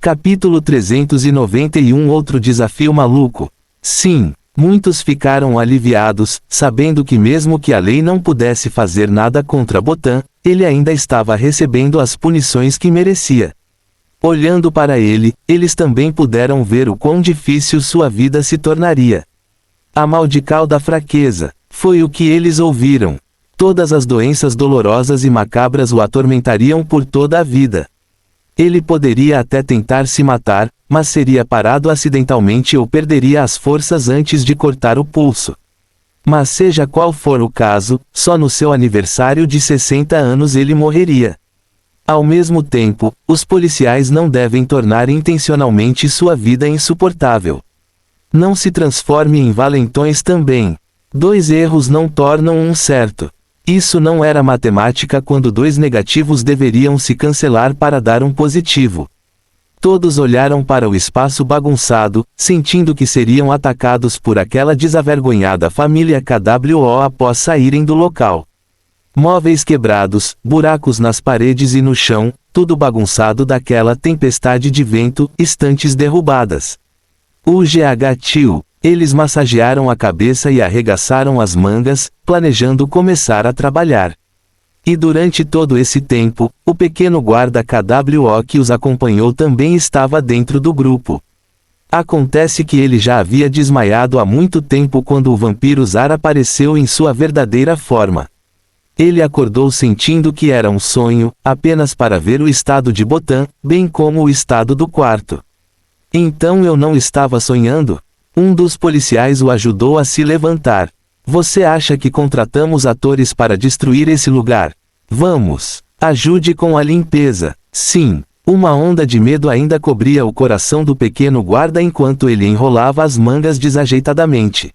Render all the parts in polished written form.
Capítulo 391. Outro desafio maluco. Sim, muitos ficaram aliviados, sabendo que mesmo que a lei não pudesse fazer nada contra Botan, ele ainda estava recebendo as punições que merecia. Olhando para ele, eles também puderam ver o quão difícil sua vida se tornaria. A maldical da fraqueza, foi o que eles ouviram. Todas as doenças dolorosas e macabras o atormentariam por toda a vida. Ele poderia até tentar se matar, mas seria parado acidentalmente ou perderia as forças antes de cortar o pulso. Mas seja qual for o caso, só no seu aniversário de 60 anos ele morreria. Ao mesmo tempo, os policiais não devem tornar intencionalmente sua vida insuportável. Não se transforme em valentões também. 2 erros não tornam um certo. Isso não era matemática quando 2 negativos deveriam se cancelar para dar um positivo. Todos olharam para o espaço bagunçado, sentindo que seriam atacados por aquela desavergonhada família KWO após saírem do local. Móveis quebrados, buracos nas paredes e no chão, tudo bagunçado daquela tempestade de vento, estantes derrubadas. Tio. Eles massagearam a cabeça e arregaçaram as mangas, planejando começar a trabalhar. E durante todo esse tempo, o pequeno guarda KWO que os acompanhou também estava dentro do grupo. Acontece que ele já havia desmaiado há muito tempo quando o vampiro Zar apareceu em sua verdadeira forma. Ele acordou sentindo que era um sonho, apenas para ver o estado de Botan, bem como o estado do quarto. Então eu não estava sonhando? Um dos policiais o ajudou a se levantar. Você acha que contratamos atores para destruir esse lugar? Vamos. Ajude com a limpeza. Sim. Uma onda de medo ainda cobria o coração do pequeno guarda enquanto ele enrolava as mangas desajeitadamente.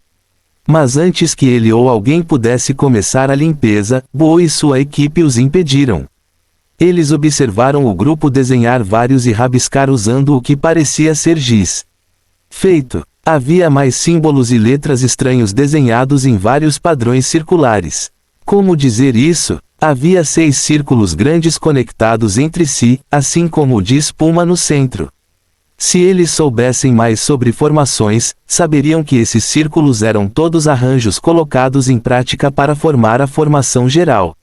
Mas antes que ele ou alguém pudesse começar a limpeza, Bo e sua equipe os impediram. Eles observaram o grupo desenhar vários e rabiscar usando o que parecia ser giz. Feito. Havia mais símbolos e letras estranhos desenhados em vários padrões circulares. Como dizer isso? Havia 6 círculos grandes conectados entre si, assim como o de espuma no centro. Se eles soubessem mais sobre formações, saberiam que esses círculos eram todos arranjos colocados em prática para formar a formação geral.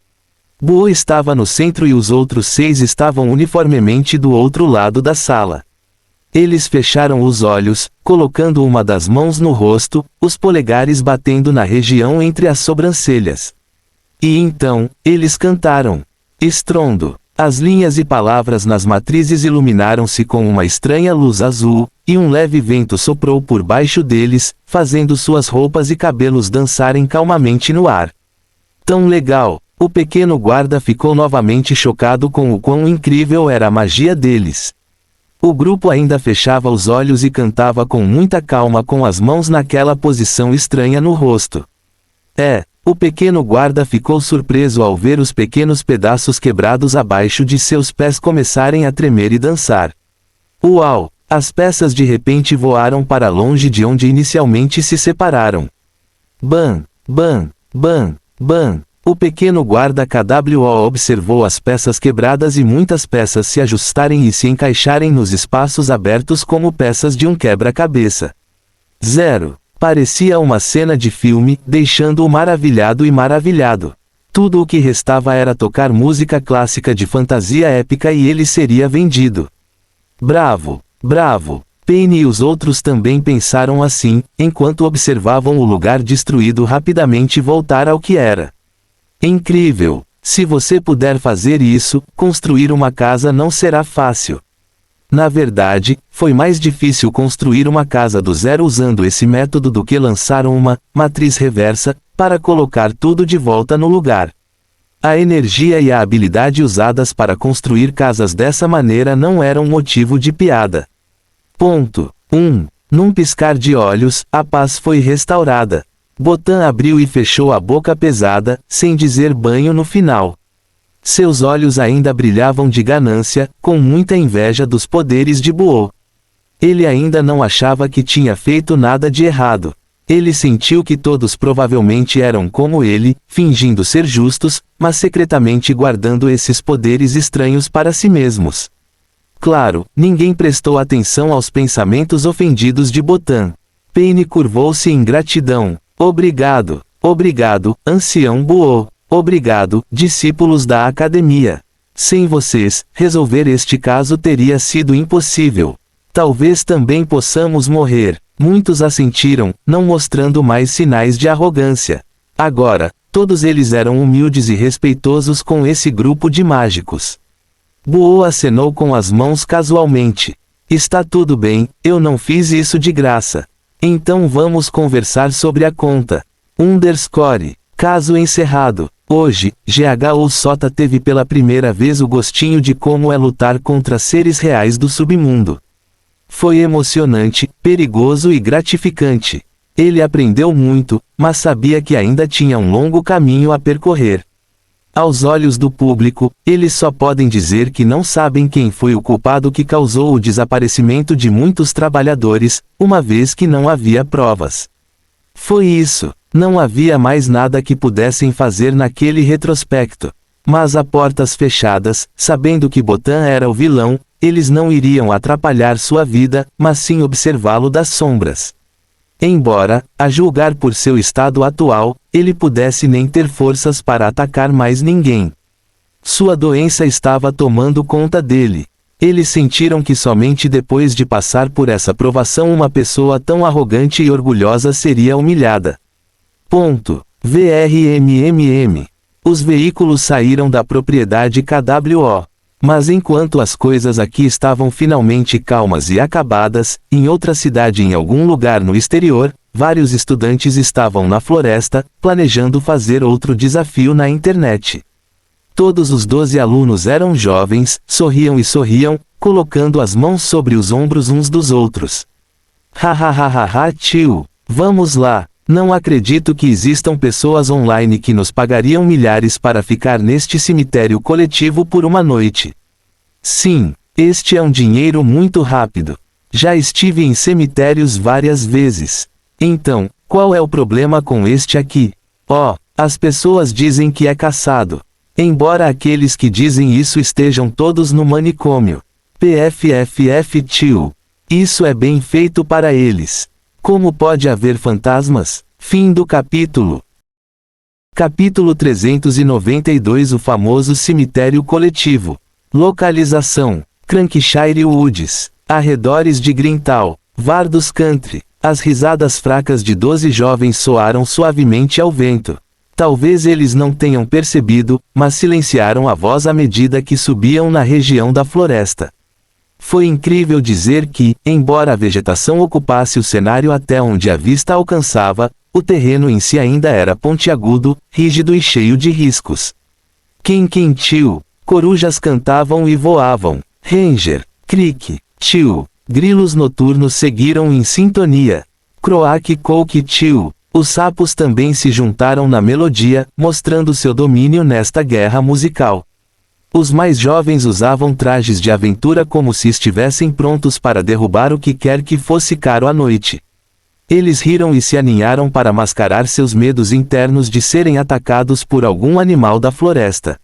Bo estava no centro e os outros 6 estavam uniformemente do outro lado da sala. Eles fecharam os olhos, colocando uma das mãos no rosto, os polegares batendo na região entre as sobrancelhas. E então, eles cantaram. Estrondo. As linhas e palavras nas matrizes iluminaram-se com uma estranha luz azul, e um leve vento soprou por baixo deles, fazendo suas roupas e cabelos dançarem calmamente no ar. Tão legal! O pequeno guarda ficou novamente chocado com o quão incrível era a magia deles. O grupo ainda fechava os olhos e cantava com muita calma com as mãos naquela posição estranha no rosto. O pequeno guarda ficou surpreso ao ver os pequenos pedaços quebrados abaixo de seus pés começarem a tremer e dançar. Uau! As peças de repente voaram para longe de onde inicialmente se separaram. Bam! Bam! Bam! Bam! O pequeno guarda KWO observou as peças quebradas e muitas peças se ajustarem e se encaixarem nos espaços abertos como peças de um quebra-cabeça. 0. Parecia uma cena de filme, deixando-o maravilhado e maravilhado. Tudo o que restava era tocar música clássica de fantasia épica e ele seria vendido. Bravo! Bravo! Penny e os outros também pensaram assim, enquanto observavam o lugar destruído rapidamente voltar ao que era. Incrível! Se você puder fazer isso, construir uma casa não será fácil. Na verdade, foi mais difícil construir uma casa do zero usando esse método do que lançar uma matriz reversa para colocar tudo de volta no lugar. A energia e a habilidade usadas para construir casas dessa maneira não eram motivo de piada. Ponto. 1. Num piscar de olhos, a paz foi restaurada. Botan abriu e fechou a boca pesada, sem dizer banho no final. Seus olhos ainda brilhavam de ganância, com muita inveja dos poderes de Buo. Ele ainda não achava que tinha feito nada de errado. Ele sentiu que todos provavelmente eram como ele, fingindo ser justos, mas secretamente guardando esses poderes estranhos para si mesmos. Claro, ninguém prestou atenção aos pensamentos ofendidos de Botan. Paine curvou-se em gratidão. Obrigado, obrigado, ancião Buô. Obrigado, discípulos da academia. Sem vocês, resolver este caso teria sido impossível. Talvez também possamos morrer. Muitos assentiram, não mostrando mais sinais de arrogância. Agora, todos eles eram humildes e respeitosos com esse grupo de mágicos. Buô acenou com as mãos casualmente. Está tudo bem, eu não fiz isso de graça. Então vamos conversar sobre a conta. Underscore. Caso encerrado. Hoje, GHO Sota teve pela primeira vez o gostinho de como é lutar contra seres reais do submundo. Foi emocionante, perigoso e gratificante. Ele aprendeu muito, mas sabia que ainda tinha um longo caminho a percorrer. Aos olhos do público, eles só podem dizer que não sabem quem foi o culpado que causou o desaparecimento de muitos trabalhadores, uma vez que não havia provas. Foi isso. Não havia mais nada que pudessem fazer naquele retrospecto. Mas a portas fechadas, sabendo que Botan era o vilão, eles não iriam atrapalhar sua vida, mas sim observá-lo das sombras. Embora, a julgar por seu estado atual, ele pudesse nem ter forças para atacar mais ninguém. Sua doença estava tomando conta dele. Eles sentiram que somente depois de passar por essa provação uma pessoa tão arrogante e orgulhosa seria humilhada. VRMMM. Os veículos saíram da propriedade KWO. Mas enquanto as coisas aqui estavam finalmente calmas e acabadas, em outra cidade em algum lugar no exterior, vários estudantes estavam na floresta, planejando fazer outro desafio na internet. Todos os 12 alunos eram jovens, sorriam e sorriam, colocando as mãos sobre os ombros uns dos outros. Hahaha tio, vamos lá. Não acredito que existam pessoas online que nos pagariam milhares para ficar neste cemitério coletivo por uma noite. Sim, este é um dinheiro muito rápido. Já estive em cemitérios várias vezes. Então, qual é o problema com este aqui? Oh, as pessoas dizem que é caçado. Embora aqueles que dizem isso estejam todos no manicômio. PFFF tio. Isso é bem feito para eles. Como pode haver fantasmas? Fim do capítulo. Capítulo 392. O famoso cemitério coletivo. Localização: Crankshire Woods. Arredores de Grintal. Vardus Country. As risadas fracas de 12 jovens soaram suavemente ao vento. Talvez eles não tenham percebido, mas silenciaram a voz à medida que subiam na região da floresta. Foi incrível dizer que, embora a vegetação ocupasse o cenário até onde a vista alcançava, o terreno em si ainda era pontiagudo, rígido e cheio de riscos. Tio. Corujas cantavam e voavam. Ranger. Crick. Tio. Grilos noturnos seguiram em sintonia. Croak Coke tio. Os sapos também se juntaram na melodia, mostrando seu domínio nesta guerra musical. Os mais jovens usavam trajes de aventura como se estivessem prontos para derrubar o que quer que fosse caro à noite. Eles riram e se aninharam para mascarar seus medos internos de serem atacados por algum animal da floresta.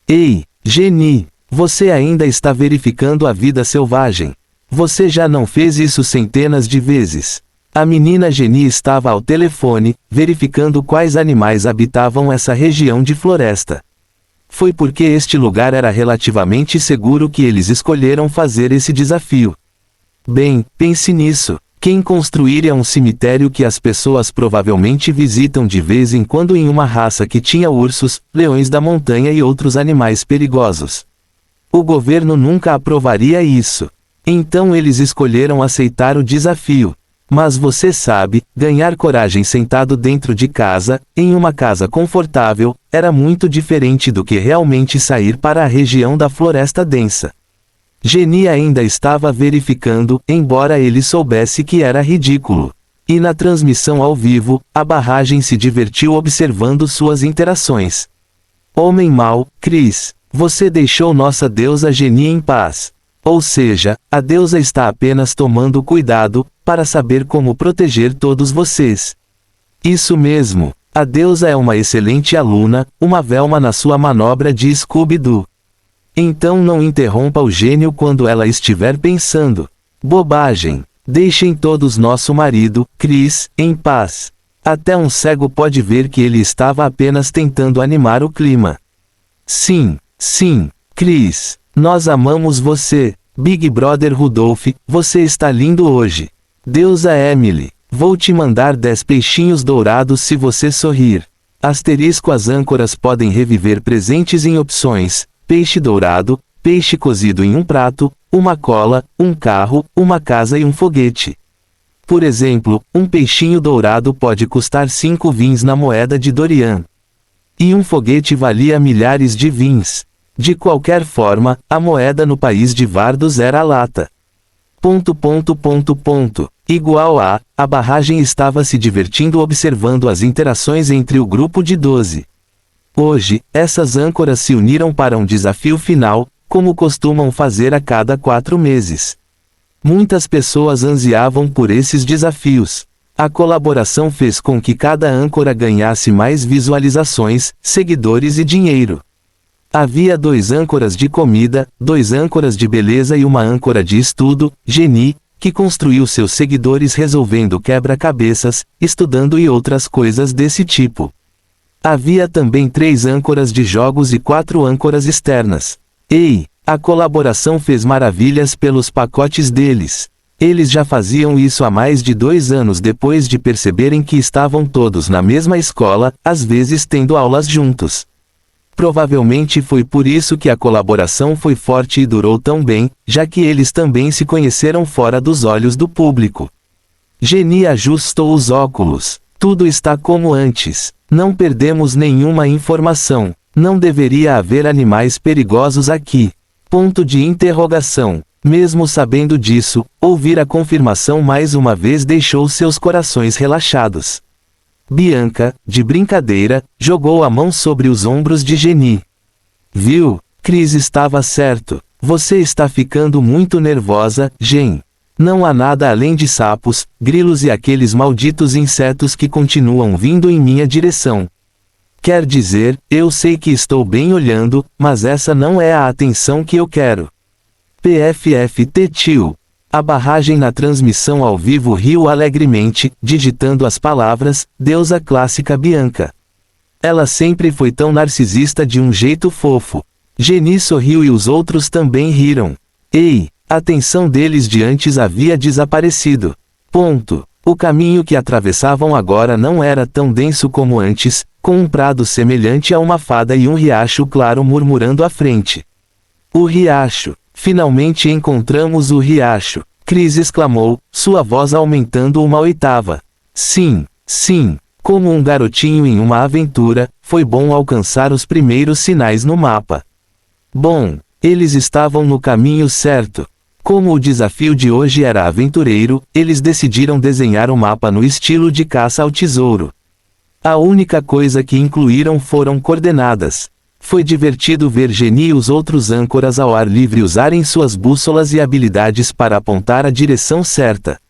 Ei, Geni, você ainda está verificando a vida selvagem. Você já não fez isso centenas de vezes. A menina Geni estava ao telefone, verificando quais animais habitavam essa região de floresta. Foi porque este lugar era relativamente seguro que eles escolheram fazer esse desafio. Bem, pense nisso. Quem construiria um cemitério que as pessoas provavelmente visitam de vez em quando em uma raça que tinha ursos, leões da montanha e outros animais perigosos? O governo nunca aprovaria isso. Então eles escolheram aceitar o desafio. Mas você sabe, ganhar coragem sentado dentro de casa, em uma casa confortável, era muito diferente do que realmente sair para a região da floresta densa. Geni ainda estava verificando, embora ele soubesse que era ridículo. E na transmissão ao vivo, a barragem se divertiu observando suas interações. Homem mau, Chris, você deixou nossa deusa Geni em paz. Ou seja, a deusa está apenas tomando cuidado, para saber como proteger todos vocês. Isso mesmo, a deusa é uma excelente aluna, uma Velma na sua manobra de Scooby-Doo. Então não interrompa o gênio quando ela estiver pensando. Bobagem. Deixem todos nosso marido, Chris, em paz. Até um cego pode ver que ele estava apenas tentando animar o clima. Sim, Chris. Nós amamos você. Big Brother Rudolph, você está lindo hoje. Deusa Emily. Vou te mandar 10 peixinhos dourados se você sorrir. Asterisco: as âncoras podem reviver presentes em opções: peixe dourado, peixe cozido em um prato, uma cola, um carro, uma casa e um foguete. Por exemplo, um peixinho dourado pode custar 5 vins na moeda de Dorian. E um foguete valia milhares de vins. De qualquer forma, a moeda no país de Vardos era a lata. Igual a barragem estava se divertindo observando as interações entre o grupo de 12. Hoje, essas âncoras se uniram para um desafio final, como costumam fazer a cada 4 meses. Muitas pessoas ansiavam por esses desafios. A colaboração fez com que cada âncora ganhasse mais visualizações, seguidores e dinheiro. Havia 2 âncoras de comida, 2 âncoras de beleza e uma âncora de estudo, Jenny, que construiu seus seguidores resolvendo quebra-cabeças, estudando e outras coisas desse tipo. Havia também 3 âncoras de jogos e 4 âncoras externas. A colaboração fez maravilhas pelos pacotes deles. Eles já faziam isso há mais de 2 anos depois de perceberem que estavam todos na mesma escola, às vezes tendo aulas juntos. Provavelmente foi por isso que a colaboração foi forte e durou tão bem, já que eles também se conheceram fora dos olhos do público. Jenny ajustou os óculos. Tudo está como antes. Não perdemos nenhuma informação. Não deveria haver animais perigosos aqui. Ponto de interrogação. Mesmo sabendo disso, ouvir a confirmação mais uma vez deixou seus corações relaxados. Bianca, de brincadeira, jogou a mão sobre os ombros de Jenny. Viu? Chris estava certo. Você está ficando muito nervosa, Jen. Não há nada além de sapos, grilos e aqueles malditos insetos que continuam vindo em minha direção. Quer dizer, eu sei que estou bem olhando, mas essa não é a atenção que eu quero. PFFT tio. A barragem na transmissão ao vivo riu alegremente, digitando as palavras, deusa clássica Bianca. Ela sempre foi tão narcisista de um jeito fofo. Jenny sorriu e os outros também riram. A tensão deles de antes havia desaparecido. O caminho que atravessavam agora não era tão denso como antes, com um prado semelhante a uma fada e um riacho claro murmurando à frente. O riacho. Finalmente encontramos o riacho. Chris exclamou, sua voz aumentando uma oitava. Sim. Como um garotinho em uma aventura, foi bom alcançar os primeiros sinais no mapa. Bom, eles estavam no caminho certo. Como o desafio de hoje era aventureiro, eles decidiram desenhar o mapa no estilo de caça ao tesouro. A única coisa que incluíram foram coordenadas. Foi divertido ver Jenny e os outros âncoras ao ar livre usarem suas bússolas e habilidades para apontar a direção certa.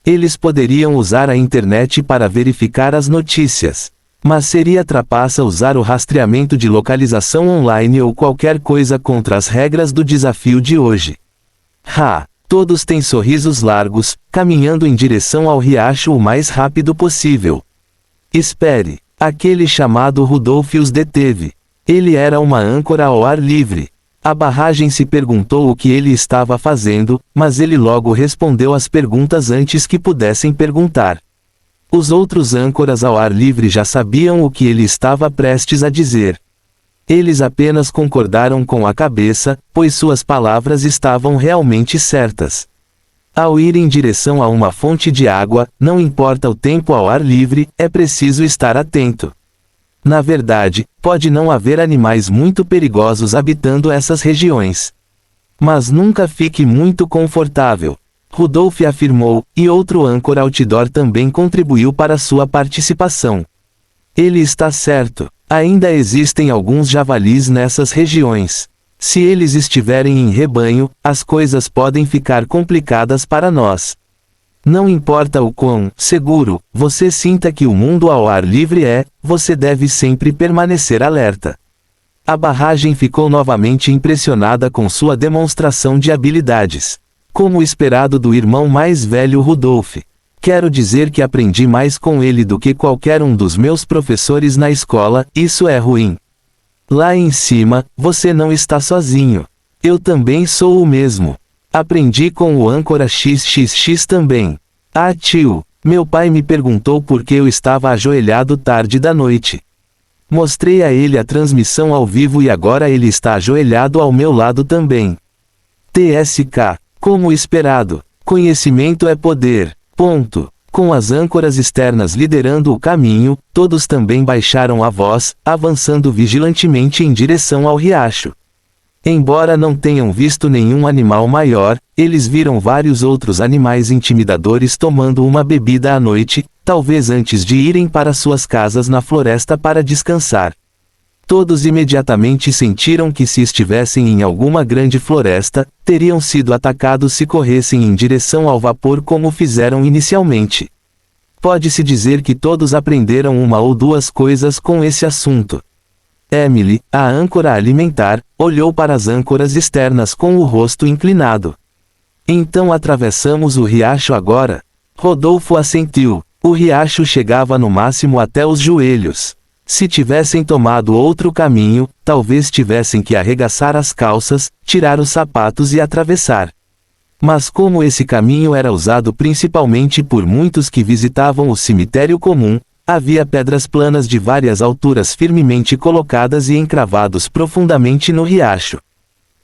Eles poderiam usar a internet para verificar as notícias. Mas seria trapaça usar o rastreamento de localização online ou qualquer coisa contra as regras do desafio de hoje. Todos têm sorrisos largos, caminhando em direção ao riacho o mais rápido possível. Espere. Aquele chamado Rudolph os deteve. Ele era uma âncora ao ar livre. A barragem se perguntou o que ele estava fazendo, mas ele logo respondeu as perguntas antes que pudessem perguntar. Os outros âncoras ao ar livre já sabiam o que ele estava prestes a dizer. Eles apenas concordaram com a cabeça, pois suas palavras estavam realmente certas. Ao ir em direção a uma fonte de água, não importa o tempo ao ar livre, é preciso estar atento. Na verdade, pode não haver animais muito perigosos habitando essas regiões. Mas nunca fique muito confortável. Rudolph afirmou, e outro âncora outdoor também contribuiu para sua participação. Ele está certo. Ainda existem alguns javalis nessas regiões. Se eles estiverem em rebanho, as coisas podem ficar complicadas para nós. Não importa o quão seguro você sinta que o mundo ao ar livre é, você deve sempre permanecer alerta. A barragem ficou novamente impressionada com sua demonstração de habilidades. Como esperado do irmão mais velho Rudolf. Quero dizer que aprendi mais com ele do que qualquer um dos meus professores na escola, isso é ruim. Lá em cima, você não está sozinho. Eu também sou o mesmo. Aprendi com o âncora XXX também. Ah, tio, meu pai me perguntou por que eu estava ajoelhado tarde da noite. Mostrei a ele a transmissão ao vivo e agora ele está ajoelhado ao meu lado também. TSK, como esperado, conhecimento é poder. Ponto. Com as âncoras externas liderando o caminho, todos também baixaram a voz, avançando vigilantemente em direção ao riacho. Embora não tenham visto nenhum animal maior, eles viram vários outros animais intimidadores tomando uma bebida à noite, talvez antes de irem para suas casas na floresta para descansar. Todos imediatamente sentiram que se estivessem em alguma grande floresta, teriam sido atacados se corressem em direção ao vapor como fizeram inicialmente. Pode-se dizer que todos aprenderam uma ou duas coisas com esse assunto. Emily, a âncora alimentar, olhou para as âncoras externas com o rosto inclinado. Então atravessamos o riacho agora? Rodolfo assentiu. O riacho chegava no máximo até os joelhos. Se tivessem tomado outro caminho, talvez tivessem que arregaçar as calças, tirar os sapatos e atravessar. Mas como esse caminho era usado principalmente por muitos que visitavam o cemitério comum, havia pedras planas de várias alturas firmemente colocadas e encravados profundamente no riacho.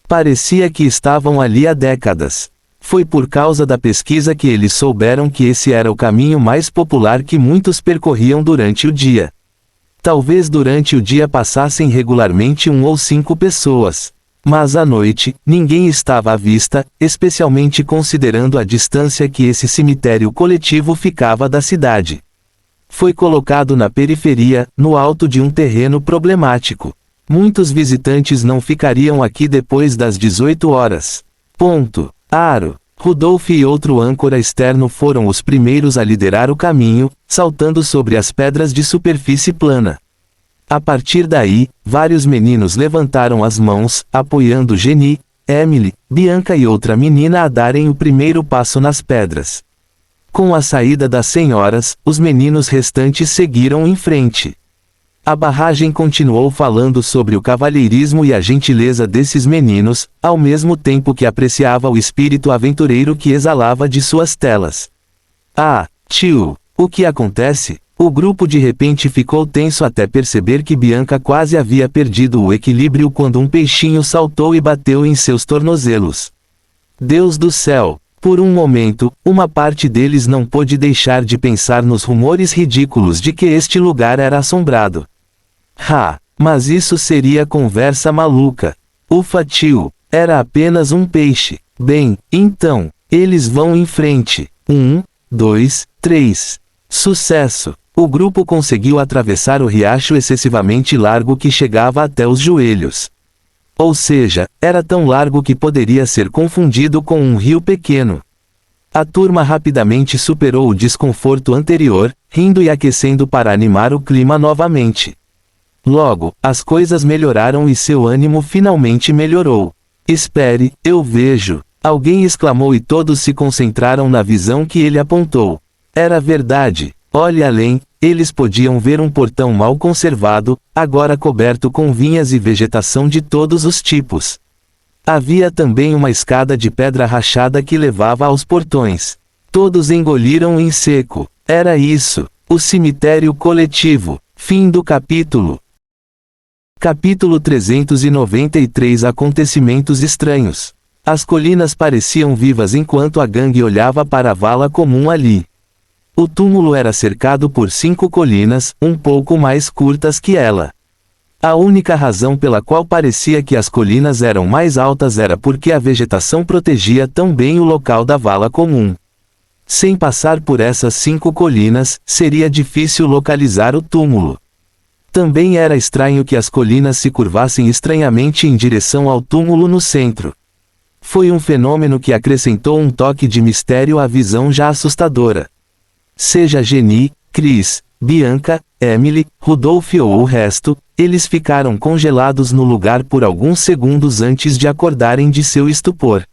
Parecia que estavam ali há décadas. Foi por causa da pesquisa que eles souberam que esse era o caminho mais popular que muitos percorriam durante o dia. Talvez durante o dia passassem regularmente 1 ou 5 pessoas. Mas à noite, ninguém estava à vista, especialmente considerando a distância que esse cemitério coletivo ficava da cidade. Foi colocado na periferia, no alto de um terreno problemático. Muitos visitantes não ficariam aqui depois das 18 horas. Ponto. Aro. Rudolf e outro âncora externo foram os primeiros a liderar o caminho, saltando sobre as pedras de superfície plana. A partir daí, vários meninos levantaram as mãos, apoiando Jenny, Emily, Bianca e outra menina a darem o primeiro passo nas pedras. Com a saída das senhoras, os meninos restantes seguiram em frente. A barragem continuou falando sobre o cavalheirismo e a gentileza desses meninos, ao mesmo tempo que apreciava o espírito aventureiro que exalava de suas telas. Ah, tio, o que acontece? O grupo de repente ficou tenso até perceber que Bianca quase havia perdido o equilíbrio quando um peixinho saltou e bateu em seus tornozelos. Deus do céu! Por um momento, uma parte deles não pôde deixar de pensar nos rumores ridículos de que este lugar era assombrado. Mas isso seria conversa maluca. Ufa, tio, era apenas um peixe. Bem, então, eles vão em frente. 1, 2, 3. Sucesso! O grupo conseguiu atravessar o riacho excessivamente largo que chegava até os joelhos. Ou seja, era tão largo que poderia ser confundido com um rio pequeno. A turma rapidamente superou o desconforto anterior, rindo e aquecendo para animar o clima novamente. Logo, as coisas melhoraram e seu ânimo finalmente melhorou. Espere, eu vejo! Alguém exclamou e todos se concentraram na visão que ele apontou. Era verdade. Olhe além, eles podiam ver um portão mal conservado, agora coberto com vinhas e vegetação de todos os tipos. Havia também uma escada de pedra rachada que levava aos portões. Todos engoliram em seco. Era isso, o cemitério coletivo. Fim do capítulo. Capítulo 393 Acontecimentos estranhos. As colinas pareciam vivas enquanto a gangue olhava para a vala comum ali. O túmulo era cercado por 5 colinas, um pouco mais curtas que ela. A única razão pela qual parecia que as colinas eram mais altas era porque a vegetação protegia tão bem o local da vala comum. Sem passar por essas 5 colinas, seria difícil localizar o túmulo. Também era estranho que as colinas se curvassem estranhamente em direção ao túmulo no centro. Foi um fenômeno que acrescentou um toque de mistério à visão já assustadora. Seja Jenny, Chris, Bianca, Emily, Rudolph ou o resto, eles ficaram congelados no lugar por alguns segundos antes de acordarem de seu estupor.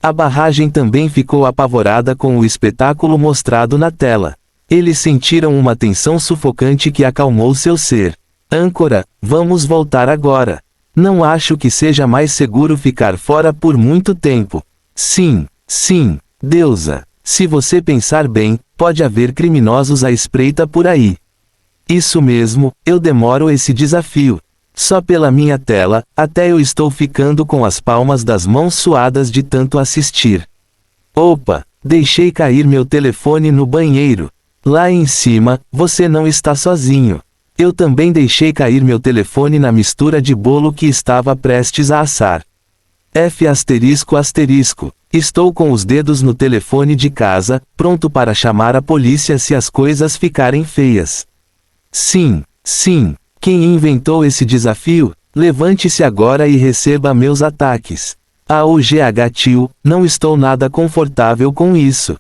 A barragem também ficou apavorada com o espetáculo mostrado na tela. Eles sentiram uma tensão sufocante que acalmou seu ser. Âncora, vamos voltar agora. Não acho que seja mais seguro ficar fora por muito tempo. Sim, deusa. Se você pensar bem, pode haver criminosos à espreita por aí. Isso mesmo, eu demoro esse desafio. Só pela minha tela, até eu estou ficando com as palmas das mãos suadas de tanto assistir. Opa, deixei cair meu telefone no banheiro. Lá em cima, você não está sozinho. Eu também deixei cair meu telefone na mistura de bolo que estava prestes a assar. F***. Estou com os dedos no telefone de casa, pronto para chamar a polícia se as coisas ficarem feias. Sim. Quem inventou esse desafio? Levante-se agora e receba meus ataques. Tio, não estou nada confortável com isso.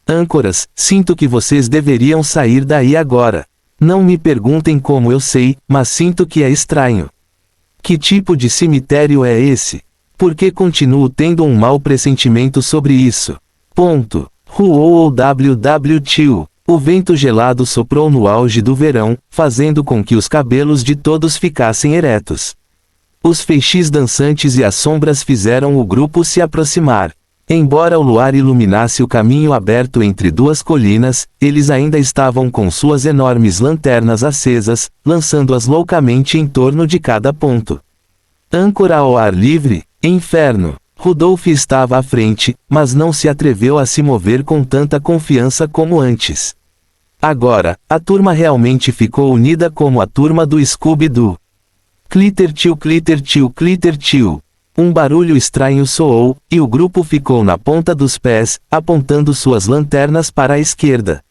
Âncoras, sinto que vocês deveriam sair daí agora. Não me perguntem como eu sei, mas sinto que é estranho. Que tipo de cemitério é esse? Por que continuo tendo um mau pressentimento sobre isso? Tio. O vento gelado soprou no auge do verão, fazendo com que os cabelos de todos ficassem eretos. Os feixes dançantes e as sombras fizeram o grupo se aproximar. Embora o luar iluminasse o caminho aberto entre duas colinas, eles ainda estavam com suas enormes lanternas acesas, lançando-as loucamente em torno de cada ponto. Âncora ao ar livre? Inferno! Rudolph estava à frente, mas não se atreveu a se mover com tanta confiança como antes. Agora, a turma realmente ficou unida como a turma do Scooby-Doo. Clitter-tio. Um barulho estranho soou, e o grupo ficou na ponta dos pés, apontando suas lanternas para a esquerda.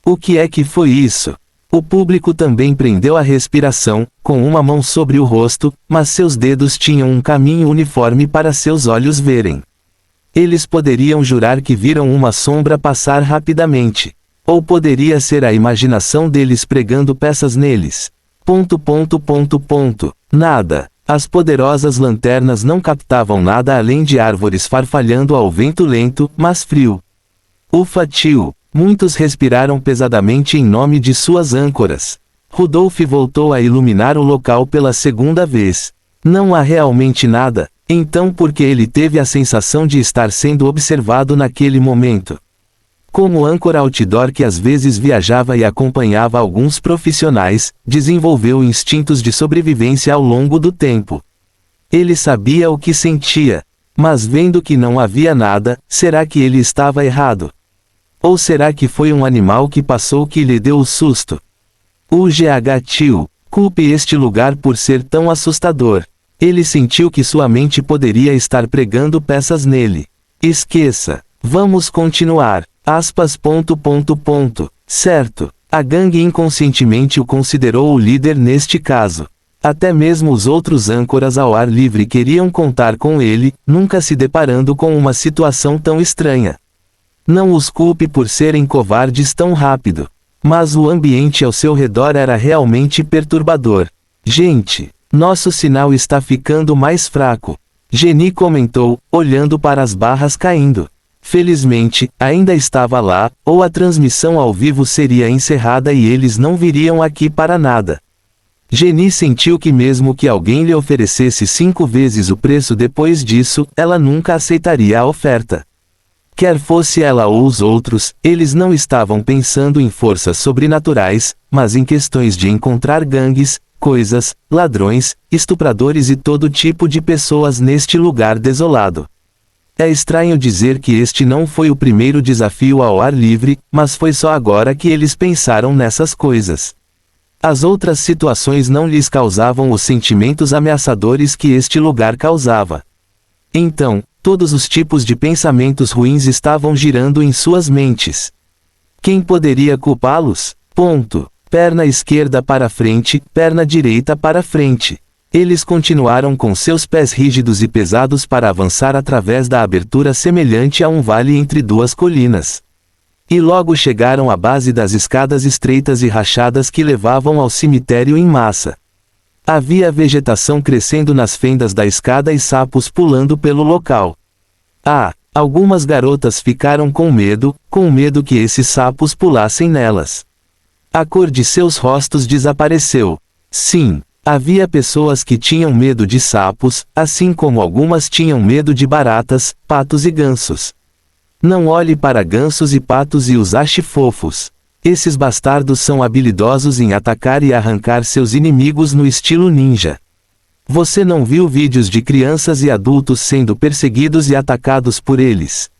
O que é que foi isso? O público também prendeu a respiração, com uma mão sobre o rosto, mas seus dedos tinham um caminho uniforme para seus olhos verem. Eles poderiam jurar que viram uma sombra passar rapidamente. Ou poderia ser a imaginação deles pregando peças neles. Nada. As poderosas lanternas não captavam nada além de árvores farfalhando ao vento lento, mas frio. Ufa, tio. Muitos respiraram pesadamente em nome de suas âncoras. Rudolph voltou a iluminar o local pela segunda vez. Não há realmente nada, então por que ele teve a sensação de estar sendo observado naquele momento? Como âncora outdoor que às vezes viajava e acompanhava alguns profissionais, desenvolveu instintos de sobrevivência ao longo do tempo. Ele sabia o que sentia. Mas vendo que não havia nada, será que ele estava errado? Ou será que foi um animal que passou que lhe deu o susto? Tio, culpe este lugar por ser tão assustador. Ele sentiu que sua mente poderia estar pregando peças nele. Esqueça. Vamos continuar. Certo. A gangue inconscientemente o considerou o líder neste caso. Até mesmo os outros âncoras ao ar livre queriam contar com ele, nunca se deparando com uma situação tão estranha. Não os culpe por serem covardes tão rápido. Mas o ambiente ao seu redor era realmente perturbador. Gente, nosso sinal está ficando mais fraco. Jenny comentou, olhando para as barras caindo. Felizmente, ainda estava lá, ou a transmissão ao vivo seria encerrada e eles não viriam aqui para nada. Jenny sentiu que mesmo que alguém lhe oferecesse 5 vezes o preço depois disso, ela nunca aceitaria a oferta. Quer fosse ela ou os outros, eles não estavam pensando em forças sobrenaturais, mas em questões de encontrar gangues, coisas, ladrões, estupradores e todo tipo de pessoas neste lugar desolado. É estranho dizer que este não foi o primeiro desafio ao ar livre, mas foi só agora que eles pensaram nessas coisas. As outras situações não lhes causavam os sentimentos ameaçadores que este lugar causava. Então, todos os tipos de pensamentos ruins estavam girando em suas mentes. Quem poderia culpá-los? Perna esquerda para frente, perna direita para frente. Eles continuaram com seus pés rígidos e pesados para avançar através da abertura semelhante a um vale entre duas colinas. E logo chegaram à base das escadas estreitas e rachadas que levavam ao cemitério em massa. Havia vegetação crescendo nas fendas da escada e sapos pulando pelo local. Algumas garotas ficaram com medo que esses sapos pulassem nelas. A cor de seus rostos desapareceu. Sim, havia pessoas que tinham medo de sapos, assim como algumas tinham medo de baratas, patos e gansos. Não olhe para gansos e patos e os ache fofos. Esses bastardos são habilidosos em atacar e arrancar seus inimigos no estilo ninja. Você não viu vídeos de crianças e adultos sendo perseguidos e atacados por eles?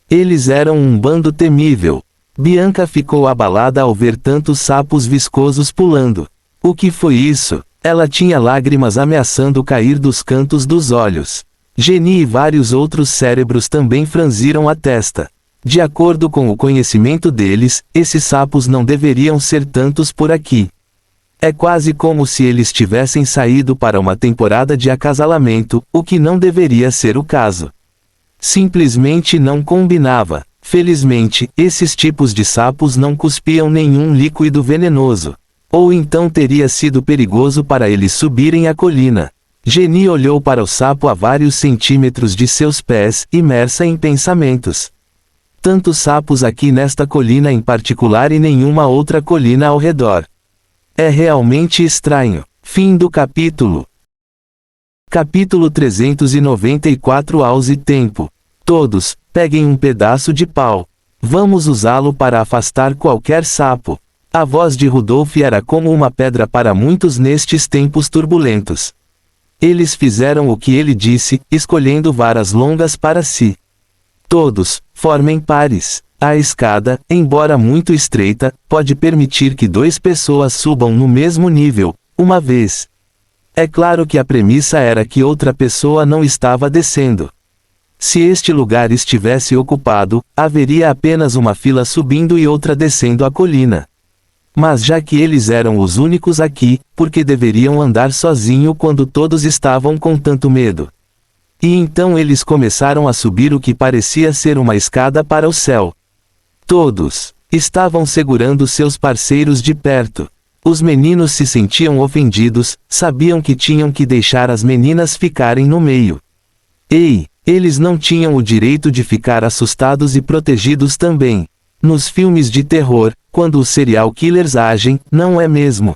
Eles eram um bando temível. Bianca ficou abalada ao ver tantos sapos viscosos pulando. O que foi isso? Ela tinha lágrimas ameaçando cair dos cantos dos olhos. Jenny e vários outros cérebros também franziram a testa. De acordo com o conhecimento deles, esses sapos não deveriam ser tantos por aqui. É quase como se eles tivessem saído para uma temporada de acasalamento, o que não deveria ser o caso. Simplesmente não combinava. Felizmente, esses tipos de sapos não cuspiam nenhum líquido venenoso. Ou então teria sido perigoso para eles subirem a colina. Jenny olhou para o sapo a vários centímetros de seus pés, imersa em pensamentos. Tantos sapos aqui nesta colina em particular e nenhuma outra colina ao redor. É realmente estranho. Fim do capítulo. Capítulo 394. Aos e tempo. Todos, peguem um pedaço de pau. Vamos usá-lo para afastar qualquer sapo. A voz de Rudolf era como uma pedra para muitos nestes tempos turbulentos. Eles fizeram o que ele disse, escolhendo varas longas para si. Todos, formem pares. A escada, embora muito estreita, pode permitir que 2 pessoas subam no mesmo nível, uma vez. É claro que a premissa era que outra pessoa não estava descendo. Se este lugar estivesse ocupado, haveria apenas uma fila subindo e outra descendo a colina. Mas já que eles eram os únicos aqui, por que deveriam andar sozinho quando todos estavam com tanto medo? E então eles começaram a subir o que parecia ser uma escada para o céu. Todos estavam segurando seus parceiros de perto. Os meninos se sentiam ofendidos, sabiam que tinham que deixar as meninas ficarem no meio. Ei, eles não tinham o direito de ficar assustados e protegidos também. Nos filmes de terror, quando os serial killers agem, não é mesmo?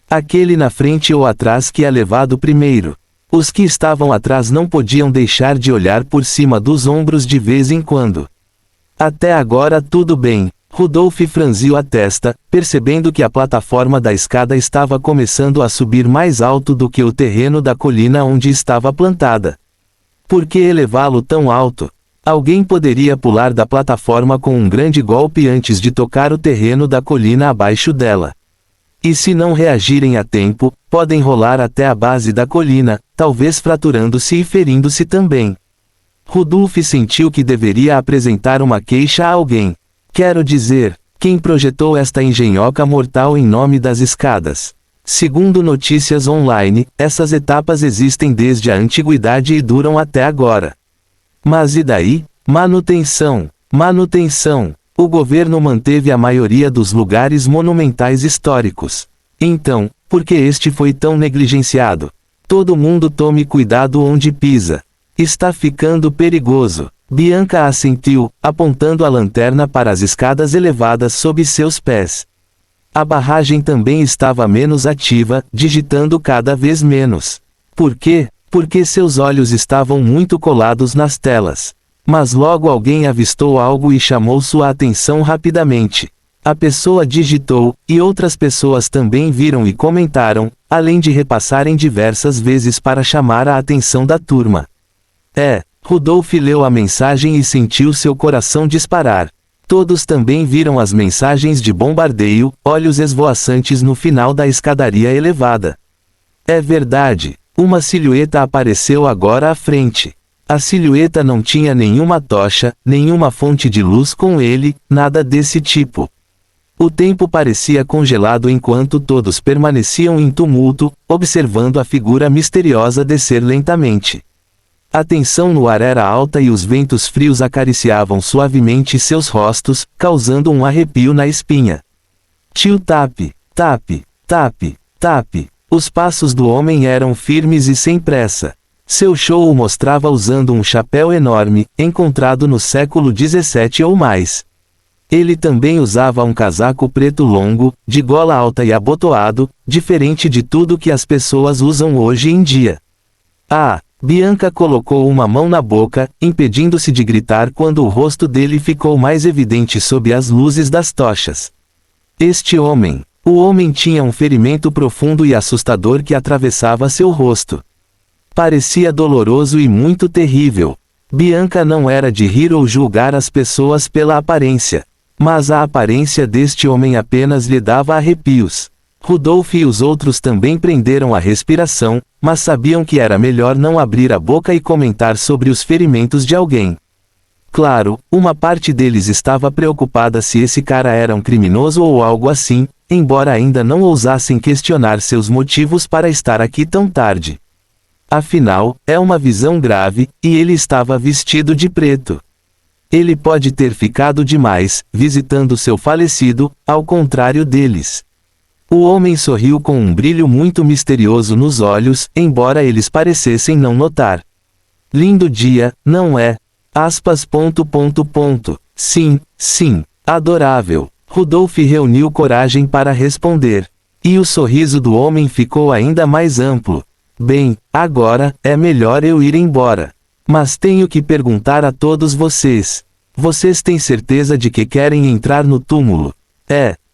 Aquele na frente ou atrás que é levado primeiro. Os que estavam atrás não podiam deixar de olhar por cima dos ombros de vez em quando. Até agora tudo bem. Rudolf franziu a testa, percebendo que a plataforma da escada estava começando a subir mais alto do que o terreno da colina onde estava plantada. Por que elevá-lo tão alto? Alguém poderia pular da plataforma com um grande golpe antes de tocar o terreno da colina abaixo dela. E se não reagirem a tempo, podem rolar até a base da colina, talvez fraturando-se e ferindo-se também. Rudolf sentiu que deveria apresentar uma queixa a alguém. Quero dizer, quem projetou esta engenhoca mortal em nome das escadas? Segundo notícias online, essas etapas existem desde a antiguidade e duram até agora. Mas e daí? Manutenção. Manutenção. O governo manteve a maioria dos lugares monumentais históricos. Então, por que este foi tão negligenciado? Todo mundo tome cuidado onde pisa. Está ficando perigoso. Bianca assentiu, apontando a lanterna para as escadas elevadas sob seus pés. A barragem também estava menos ativa, digitando cada vez menos. Por quê? Porque seus olhos estavam muito colados nas telas. Mas logo alguém avistou algo e chamou sua atenção rapidamente. A pessoa digitou, e outras pessoas também viram e comentaram, além de repassarem diversas vezes para chamar a atenção da turma. Rudolf leu a mensagem e sentiu seu coração disparar. Todos também viram as mensagens de bombardeio, olhos esvoaçantes no final da escadaria elevada. É verdade, uma silhueta apareceu agora à frente. A silhueta não tinha nenhuma tocha, nenhuma fonte de luz com ele, nada desse tipo. O tempo parecia congelado enquanto todos permaneciam em tumulto, observando a figura misteriosa descer lentamente. A tensão no ar era alta e os ventos frios acariciavam suavemente seus rostos, causando um arrepio na espinha. Tio Tap, tap, tap, tap. Os passos do homem eram firmes e sem pressa. Seu show o mostrava usando um chapéu enorme, encontrado no século XVII ou mais. Ele também usava um casaco preto longo, de gola alta e abotoado, diferente de tudo que as pessoas usam hoje em dia. Bianca colocou uma mão na boca, impedindo-se de gritar quando o rosto dele ficou mais evidente sob as luzes das tochas. O homem tinha um ferimento profundo e assustador que atravessava seu rosto. Parecia doloroso e muito terrível. Bianca não era de rir ou julgar as pessoas pela aparência. Mas a aparência deste homem apenas lhe dava arrepios. Rudolf e os outros também prenderam a respiração, mas sabiam que era melhor não abrir a boca e comentar sobre os ferimentos de alguém. Claro, uma parte deles estava preocupada se esse cara era um criminoso ou algo assim, embora ainda não ousassem questionar seus motivos para estar aqui tão tarde. Afinal, é uma visão grave, e ele estava vestido de preto. Ele pode ter ficado demais, visitando seu falecido, ao contrário deles. O homem sorriu com um brilho muito misterioso nos olhos, embora eles parecessem não notar. Lindo dia, não é? Sim, sim, adorável. Rudolf reuniu coragem para responder. E o sorriso do homem ficou ainda mais amplo. Bem, agora, é melhor eu ir embora. Mas tenho que perguntar a todos vocês. Vocês têm certeza de que querem entrar no túmulo?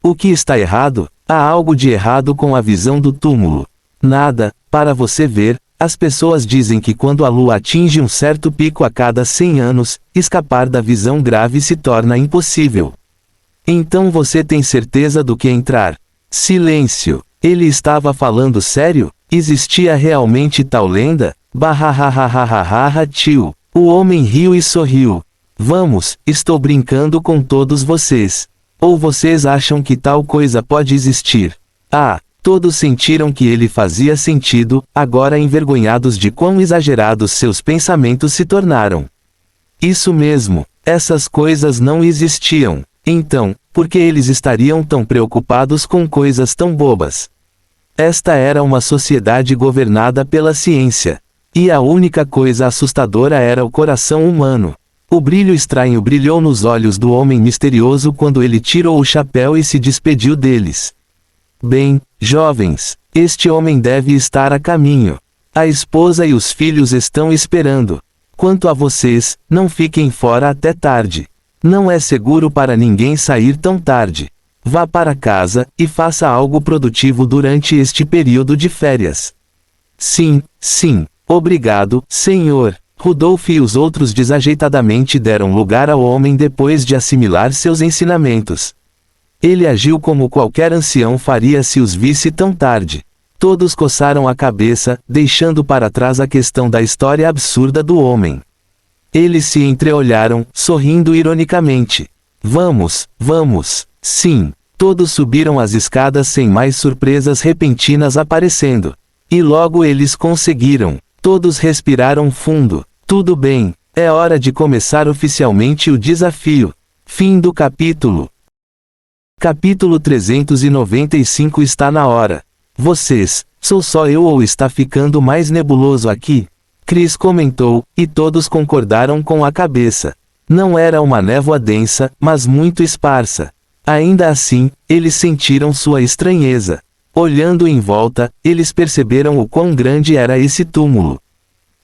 O que está errado? Há algo de errado com a visão do túmulo. Nada, para você ver, as pessoas dizem que quando a lua atinge um certo pico a cada 100 anos, escapar da visão grave se torna impossível. Então você tem certeza do que entrar? Silêncio. Ele estava falando sério? Existia realmente tal lenda? Tio. O homem riu e sorriu. Vamos, estou brincando com todos vocês. Ou vocês acham que tal coisa pode existir? Todos sentiram que ele fazia sentido, agora envergonhados de quão exagerados seus pensamentos se tornaram. Isso mesmo, essas coisas não existiam. Então, por que eles estariam tão preocupados com coisas tão bobas? Esta era uma sociedade governada pela ciência. E a única coisa assustadora era o coração humano. O brilho estranho brilhou nos olhos do homem misterioso quando ele tirou o chapéu e se despediu deles. Bem, jovens, este homem deve estar a caminho. A esposa e os filhos estão esperando. Quanto a vocês, não fiquem fora até tarde. Não é seguro para ninguém sair tão tarde. Vá para casa, e faça algo produtivo durante este período de férias. Sim, obrigado, senhor. Rudolf e os outros desajeitadamente deram lugar ao homem depois de assimilar seus ensinamentos. Ele agiu como qualquer ancião faria se os visse tão tarde. Todos coçaram a cabeça, deixando para trás a questão da história absurda do homem. Eles se entreolharam, sorrindo ironicamente. Vamos. Sim. Todos subiram as escadas sem mais surpresas repentinas aparecendo. E logo eles conseguiram. Todos respiraram fundo. Tudo bem, é hora de começar oficialmente o desafio. Fim do capítulo. Capítulo 395 está na hora. Vocês, sou só eu ou está ficando mais nebuloso aqui? Chris comentou, e todos concordaram com a cabeça. Não era uma névoa densa, mas muito esparsa. Ainda assim, eles sentiram sua estranheza. Olhando em volta, eles perceberam o quão grande era esse túmulo.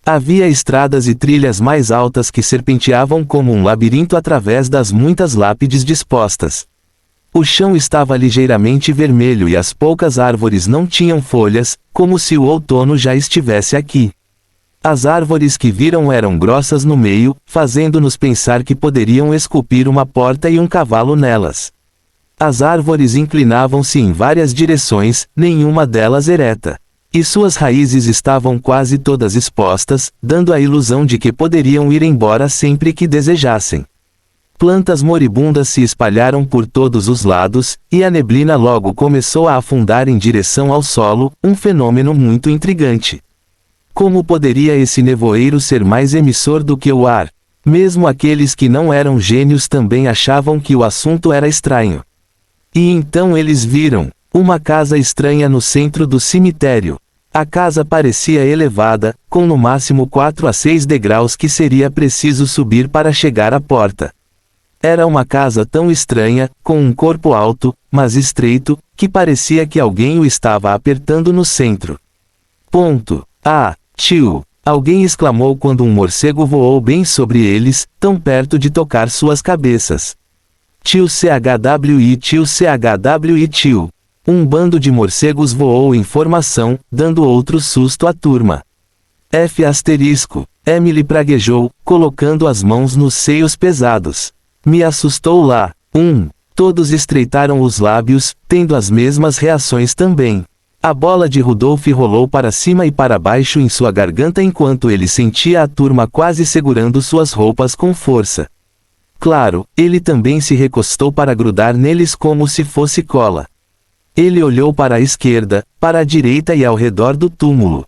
Havia estradas e trilhas mais altas que serpenteavam como um labirinto através das muitas lápides dispostas. O chão estava ligeiramente vermelho e as poucas árvores não tinham folhas, como se o outono já estivesse aqui. As árvores que viram eram grossas no meio, fazendo-nos pensar que poderiam esculpir uma porta e um cavalo nelas. As árvores inclinavam-se em várias direções, nenhuma delas ereta. E suas raízes estavam quase todas expostas, dando a ilusão de que poderiam ir embora sempre que desejassem. Plantas moribundas se espalharam por todos os lados, e a neblina logo começou a afundar em direção ao solo, um fenômeno muito intrigante. Como poderia esse nevoeiro ser mais emissor do que o ar? Mesmo aqueles que não eram gênios também achavam que o assunto era estranho. E então eles viram uma casa estranha no centro do cemitério. A casa parecia elevada, com no máximo 4 a 6 degraus que seria preciso subir para chegar à porta. Era uma casa tão estranha, com um corpo alto, mas estreito, que parecia que alguém o estava apertando no centro. Ah, tio! Alguém exclamou quando um morcego voou bem sobre eles, tão perto de tocar suas cabeças. Tio CHWI, tio CHWI, tio! Um bando de morcegos voou em formação, dando outro susto à turma. Emily praguejou, colocando as mãos nos seios pesados. Me assustou lá. Todos estreitaram os lábios, tendo as mesmas reações também. A bola de Rudolph rolou para cima e para baixo em sua garganta enquanto ele sentia a turma quase segurando suas roupas com força. Claro, ele também se recostou para grudar neles como se fosse cola. Ele olhou para a esquerda, para a direita e ao redor do túmulo.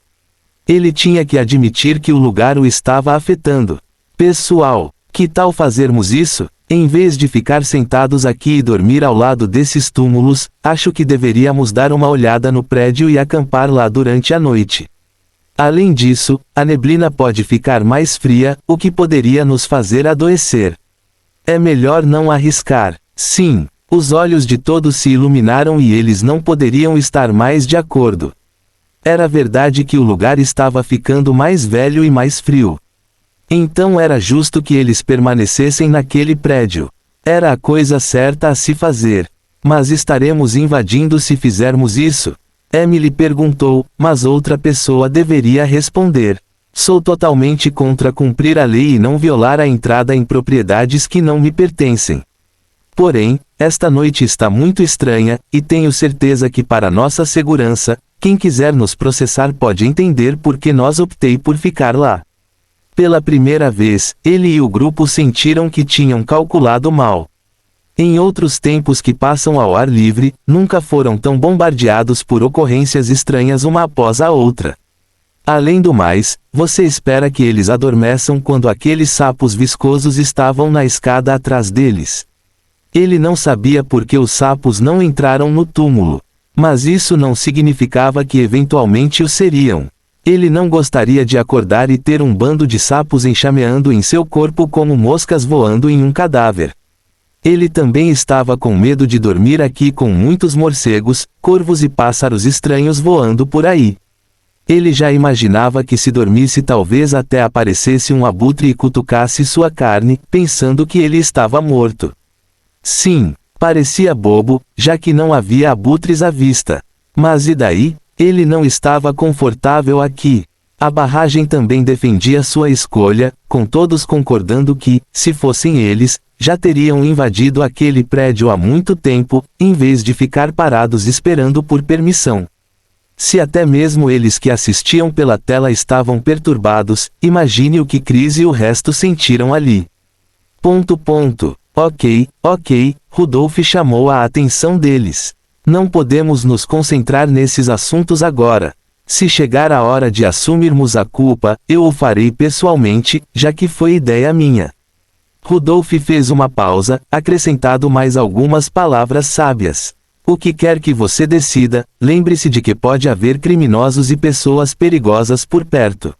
Ele tinha que admitir que o lugar o estava afetando. Pessoal, que tal fazermos isso? Em vez de ficar sentados aqui e dormir ao lado desses túmulos, acho que deveríamos dar uma olhada no prédio e acampar lá durante a noite. Além disso, a neblina pode ficar mais fria, o que poderia nos fazer adoecer. É melhor não arriscar. Sim. Os olhos de todos se iluminaram e eles não poderiam estar mais de acordo. Era verdade que o lugar estava ficando mais velho e mais frio. Então era justo que eles permanecessem naquele prédio. Era a coisa certa a se fazer. Mas estaremos invadindo se fizermos isso? Emily perguntou, mas outra pessoa deveria responder. Sou totalmente contra cumprir a lei e não violar a entrada em propriedades que não me pertencem. Porém, esta noite está muito estranha, e tenho certeza que para nossa segurança, quem quiser nos processar pode entender por que nós optei por ficar lá. Pela primeira vez, ele e o grupo sentiram que tinham calculado mal. Em outros tempos que passam ao ar livre, nunca foram tão bombardeados por ocorrências estranhas uma após a outra. Além do mais, você espera que eles adormeçam quando aqueles sapos viscosos estavam na escada atrás deles. Ele não sabia por que os sapos não entraram no túmulo. Mas isso não significava que eventualmente o seriam. Ele não gostaria de acordar e ter um bando de sapos enxameando em seu corpo como moscas voando em um cadáver. Ele também estava com medo de dormir aqui com muitos morcegos, corvos e pássaros estranhos voando por aí. Ele já imaginava que se dormisse talvez até aparecesse um abutre e cutucasse sua carne, pensando que ele estava morto. Sim, parecia bobo, já que não havia abutres à vista. Mas e daí? Ele não estava confortável aqui. A barragem também defendia sua escolha, com todos concordando que, se fossem eles, já teriam invadido aquele prédio há muito tempo, em vez de ficar parados esperando por permissão. Se até mesmo eles que assistiam pela tela estavam perturbados, imagine o que Chris e o resto sentiram ali. Ok, Rudolph chamou a atenção deles. Não podemos nos concentrar nesses assuntos agora. Se chegar a hora de assumirmos a culpa, eu o farei pessoalmente, já que foi ideia minha. Rudolph fez uma pausa, acrescentando mais algumas palavras sábias. O que quer que você decida, lembre-se de que pode haver criminosos e pessoas perigosas por perto.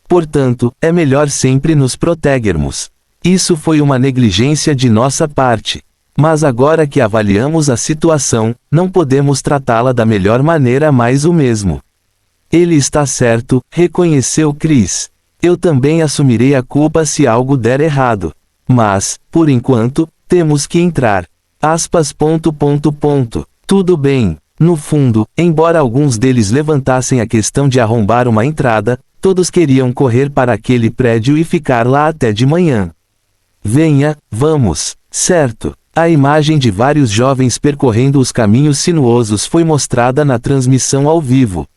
Portanto, é melhor sempre nos protegermos. Isso foi uma negligência de nossa parte. Mas agora que avaliamos a situação, não podemos tratá-la da melhor maneira mais o mesmo. Ele está certo, reconheceu Chris. Eu também assumirei a culpa se algo der errado. Mas, por enquanto, temos que entrar. Tudo bem. No fundo, embora alguns deles levantassem a questão de arrombar uma entrada, todos queriam correr para aquele prédio e ficar lá até de manhã. Venha, vamos. Certo. A imagem de vários jovens percorrendo os caminhos sinuosos foi mostrada na transmissão ao vivo.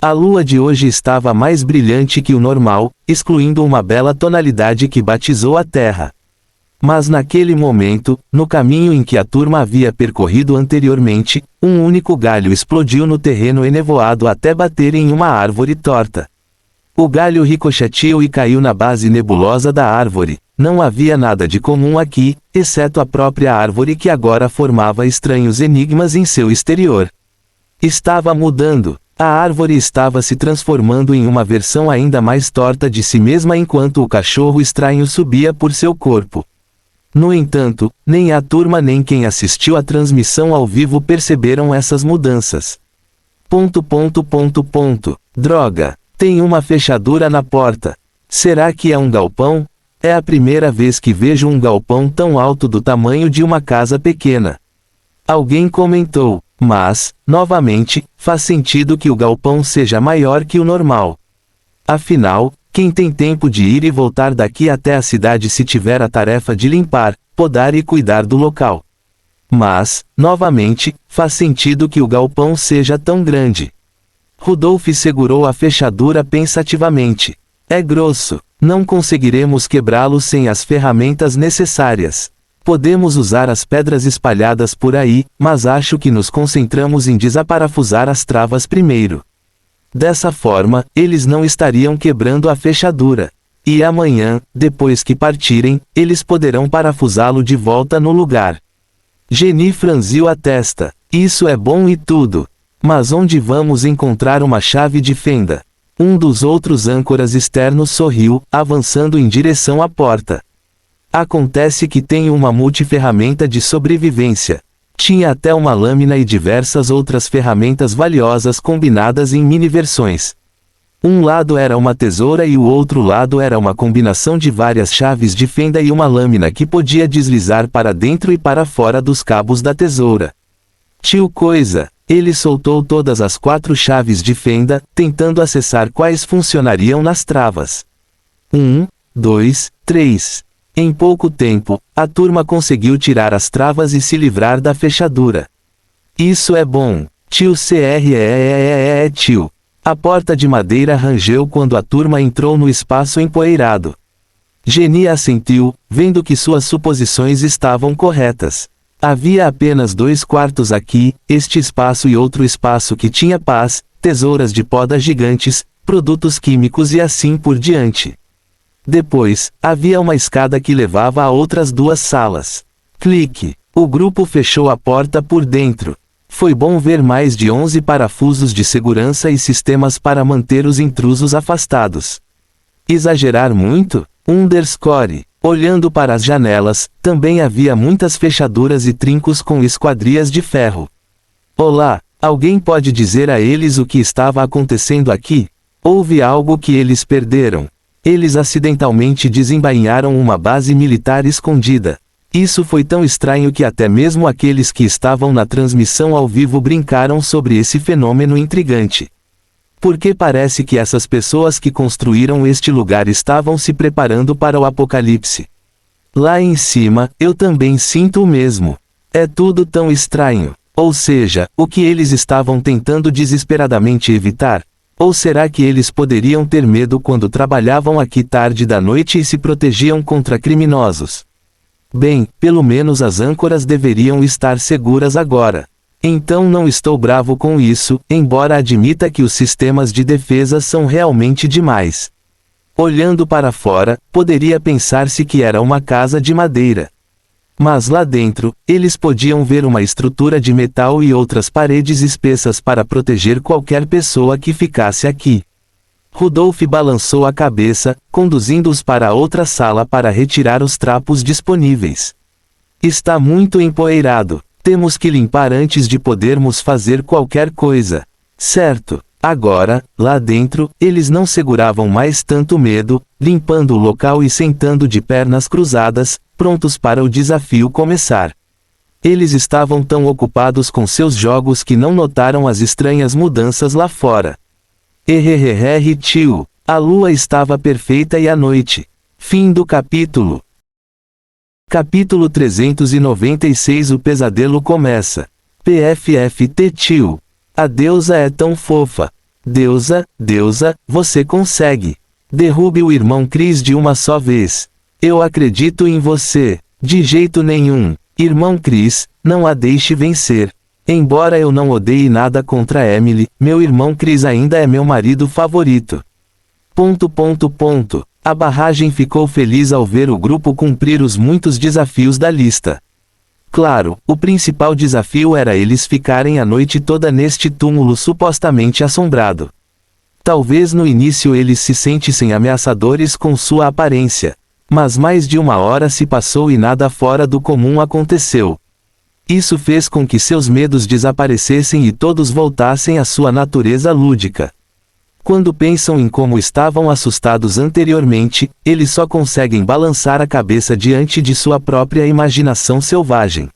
A lua de hoje estava mais brilhante que o normal, excluindo uma bela tonalidade que batizou a terra. Mas naquele momento, no caminho em que a turma havia percorrido anteriormente, um único galho explodiu no terreno enevoado até bater em uma árvore torta. O galho ricocheteou e caiu na base nebulosa da árvore. Não havia nada de comum aqui, exceto a própria árvore que agora formava estranhos enigmas em seu exterior. Estava mudando. A árvore estava se transformando em uma versão ainda mais torta de si mesma enquanto o cachorro estranho subia por seu corpo. No entanto, nem a turma nem quem assistiu à transmissão ao vivo perceberam essas mudanças. Droga! Tem uma fechadura na porta. Será que é um galpão? É a primeira vez que vejo um galpão tão alto do tamanho de uma casa pequena. Alguém comentou, mas, novamente, faz sentido que o galpão seja maior que o normal. Afinal, quem tem tempo de ir e voltar daqui até a cidade se tiver a tarefa de limpar, podar e cuidar do local? Mas, novamente, faz sentido que o galpão seja tão grande. Rudolf segurou a fechadura pensativamente. É grosso. Não conseguiremos quebrá-lo sem as ferramentas necessárias. Podemos usar as pedras espalhadas por aí, mas acho que nos concentramos em desaparafusar as travas primeiro. Dessa forma, eles não estariam quebrando a fechadura. E amanhã, depois que partirem, eles poderão parafusá-lo de volta no lugar. Jenny franziu a testa. Isso é bom e tudo. Mas onde vamos encontrar uma chave de fenda? Um dos outros âncoras externos sorriu, avançando em direção à porta. Acontece que tenho uma multiferramenta de sobrevivência. Tinha até uma lâmina e diversas outras ferramentas valiosas combinadas em mini-versões. Um lado era uma tesoura e o outro lado era uma combinação de várias chaves de fenda e uma lâmina que podia deslizar para dentro e para fora dos cabos da tesoura. Tio Coisa! Ele soltou todas as 4 chaves de fenda, tentando acessar quais funcionariam nas travas. 1, 2, 3. Em pouco tempo, a turma conseguiu tirar as travas e se livrar da fechadura. Isso é bom. Tio tio. A porta de madeira rangeu quando a turma entrou no espaço empoeirado. Jenny assentiu, vendo que suas suposições estavam corretas. Havia apenas 2 quartos aqui, este espaço e outro espaço que tinha pás, tesouras de poda gigantes, produtos químicos e assim por diante. Depois, havia uma escada que levava a outras 2 salas. Clique. O grupo fechou a porta por dentro. Foi bom ver mais de 11 parafusos de segurança e sistemas para manter os intrusos afastados. Exagerar muito? Underscore. Olhando para as janelas, também havia muitas fechaduras e trincos com esquadrias de ferro. Olá, alguém pode dizer a eles o que estava acontecendo aqui? Houve algo que eles perderam. Eles acidentalmente desembainharam uma base militar escondida. Isso foi tão estranho que até mesmo aqueles que estavam na transmissão ao vivo brincaram sobre esse fenômeno intrigante. Porque parece que essas pessoas que construíram este lugar estavam se preparando para o apocalipse. Lá em cima, eu também sinto o mesmo. É tudo tão estranho. Ou seja, o que eles estavam tentando desesperadamente evitar? Ou será que eles poderiam ter medo quando trabalhavam aqui tarde da noite e se protegiam contra criminosos? Bem, pelo menos as âncoras deveriam estar seguras agora. Então não estou bravo com isso, embora admita que os sistemas de defesa são realmente demais. Olhando para fora, poderia pensar-se que era uma casa de madeira. Mas lá dentro, eles podiam ver uma estrutura de metal e outras paredes espessas para proteger qualquer pessoa que ficasse aqui. Rudolf balançou a cabeça, conduzindo-os para a outra sala para retirar os trapos disponíveis. Está muito empoeirado. Temos que limpar antes de podermos fazer qualquer coisa. Certo. Agora, lá dentro, eles não seguravam mais tanto medo, limpando o local e sentando de pernas cruzadas, prontos para o desafio começar. Eles estavam tão ocupados com seus jogos que não notaram as estranhas mudanças lá fora. Tio. A lua estava perfeita e a noite. Fim do capítulo. Capítulo 396. O pesadelo começa. PFFT tio. A deusa é tão fofa. Deusa, você consegue. Derrube o irmão Chris de uma só vez. Eu acredito em você. De jeito nenhum. Irmão Chris, não a deixe vencer. Embora eu não odeie nada contra Emily, meu irmão Chris ainda é meu marido favorito. A barragem ficou feliz ao ver o grupo cumprir os muitos desafios da lista. Claro, o principal desafio era eles ficarem a noite toda neste túmulo supostamente assombrado. Talvez no início eles se sentissem ameaçadores com sua aparência. Mas mais de 1 hora se passou e nada fora do comum aconteceu. Isso fez com que seus medos desaparecessem e todos voltassem à sua natureza lúdica. Quando pensam em como estavam assustados anteriormente, eles só conseguem balançar a cabeça diante de sua própria imaginação selvagem.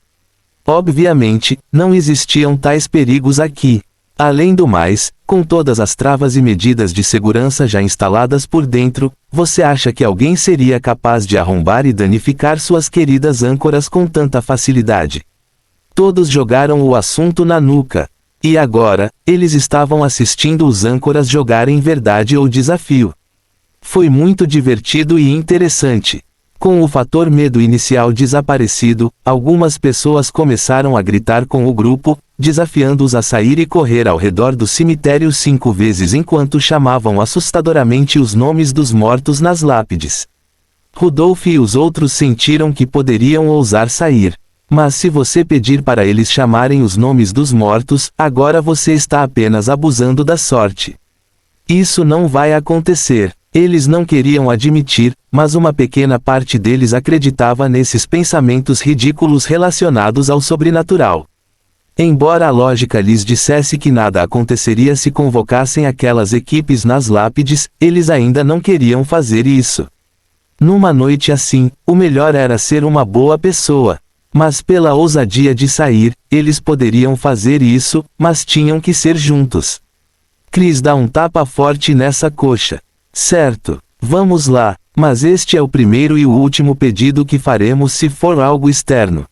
Obviamente, não existiam tais perigos aqui. Além do mais, com todas as travas e medidas de segurança já instaladas por dentro, você acha que alguém seria capaz de arrombar e danificar suas queridas âncoras com tanta facilidade? Todos jogaram o assunto na nuca. E agora, eles estavam assistindo os âncoras jogarem verdade ou desafio. Foi muito divertido e interessante. Com o fator medo inicial desaparecido, algumas pessoas começaram a gritar com o grupo, desafiando-os a sair e correr ao redor do cemitério 5 vezes enquanto chamavam assustadoramente os nomes dos mortos nas lápides. Rudolf e os outros sentiram que poderiam ousar sair. Mas se você pedir para eles chamarem os nomes dos mortos, agora você está apenas abusando da sorte. Isso não vai acontecer. Eles não queriam admitir, mas uma pequena parte deles acreditava nesses pensamentos ridículos relacionados ao sobrenatural. Embora a lógica lhes dissesse que nada aconteceria se convocassem aquelas equipes nas lápides, eles ainda não queriam fazer isso. Numa noite assim, o melhor era ser uma boa pessoa. Mas pela ousadia de sair, eles poderiam fazer isso, mas tinham que ser juntos. Chris dá um tapa forte nessa coxa. Certo, vamos lá, mas este é o primeiro e o último pedido que faremos se for algo externo.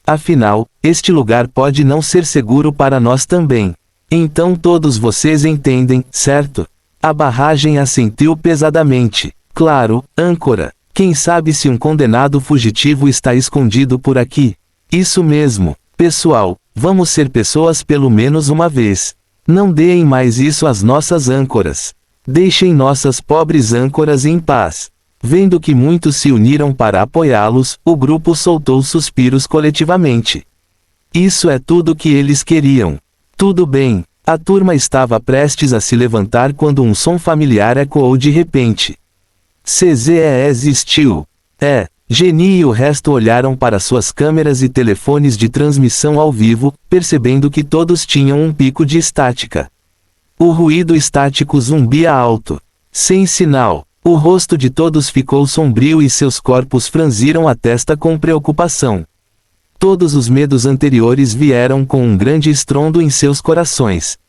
Afinal, este lugar pode não ser seguro para nós também. Então todos vocês entendem, certo? A barragem assentiu pesadamente. Claro, âncora. Quem sabe se um condenado fugitivo está escondido por aqui? Isso mesmo, pessoal, vamos ser pessoas pelo menos uma vez. Não deem mais isso às nossas âncoras. Deixem nossas pobres âncoras em paz. Vendo que muitos se uniram para apoiá-los, o grupo soltou suspiros coletivamente. Isso é tudo que eles queriam. Tudo bem, a turma estava prestes a se levantar quando um som familiar ecoou de repente. CZE existiu. Geni e o resto olharam para suas câmeras e telefones de transmissão ao vivo, percebendo que todos tinham um pico de estática. O ruído estático zumbia alto. Sem sinal, o rosto de todos ficou sombrio e seus corpos franziram a testa com preocupação. Todos os medos anteriores vieram com um grande estrondo em seus corações.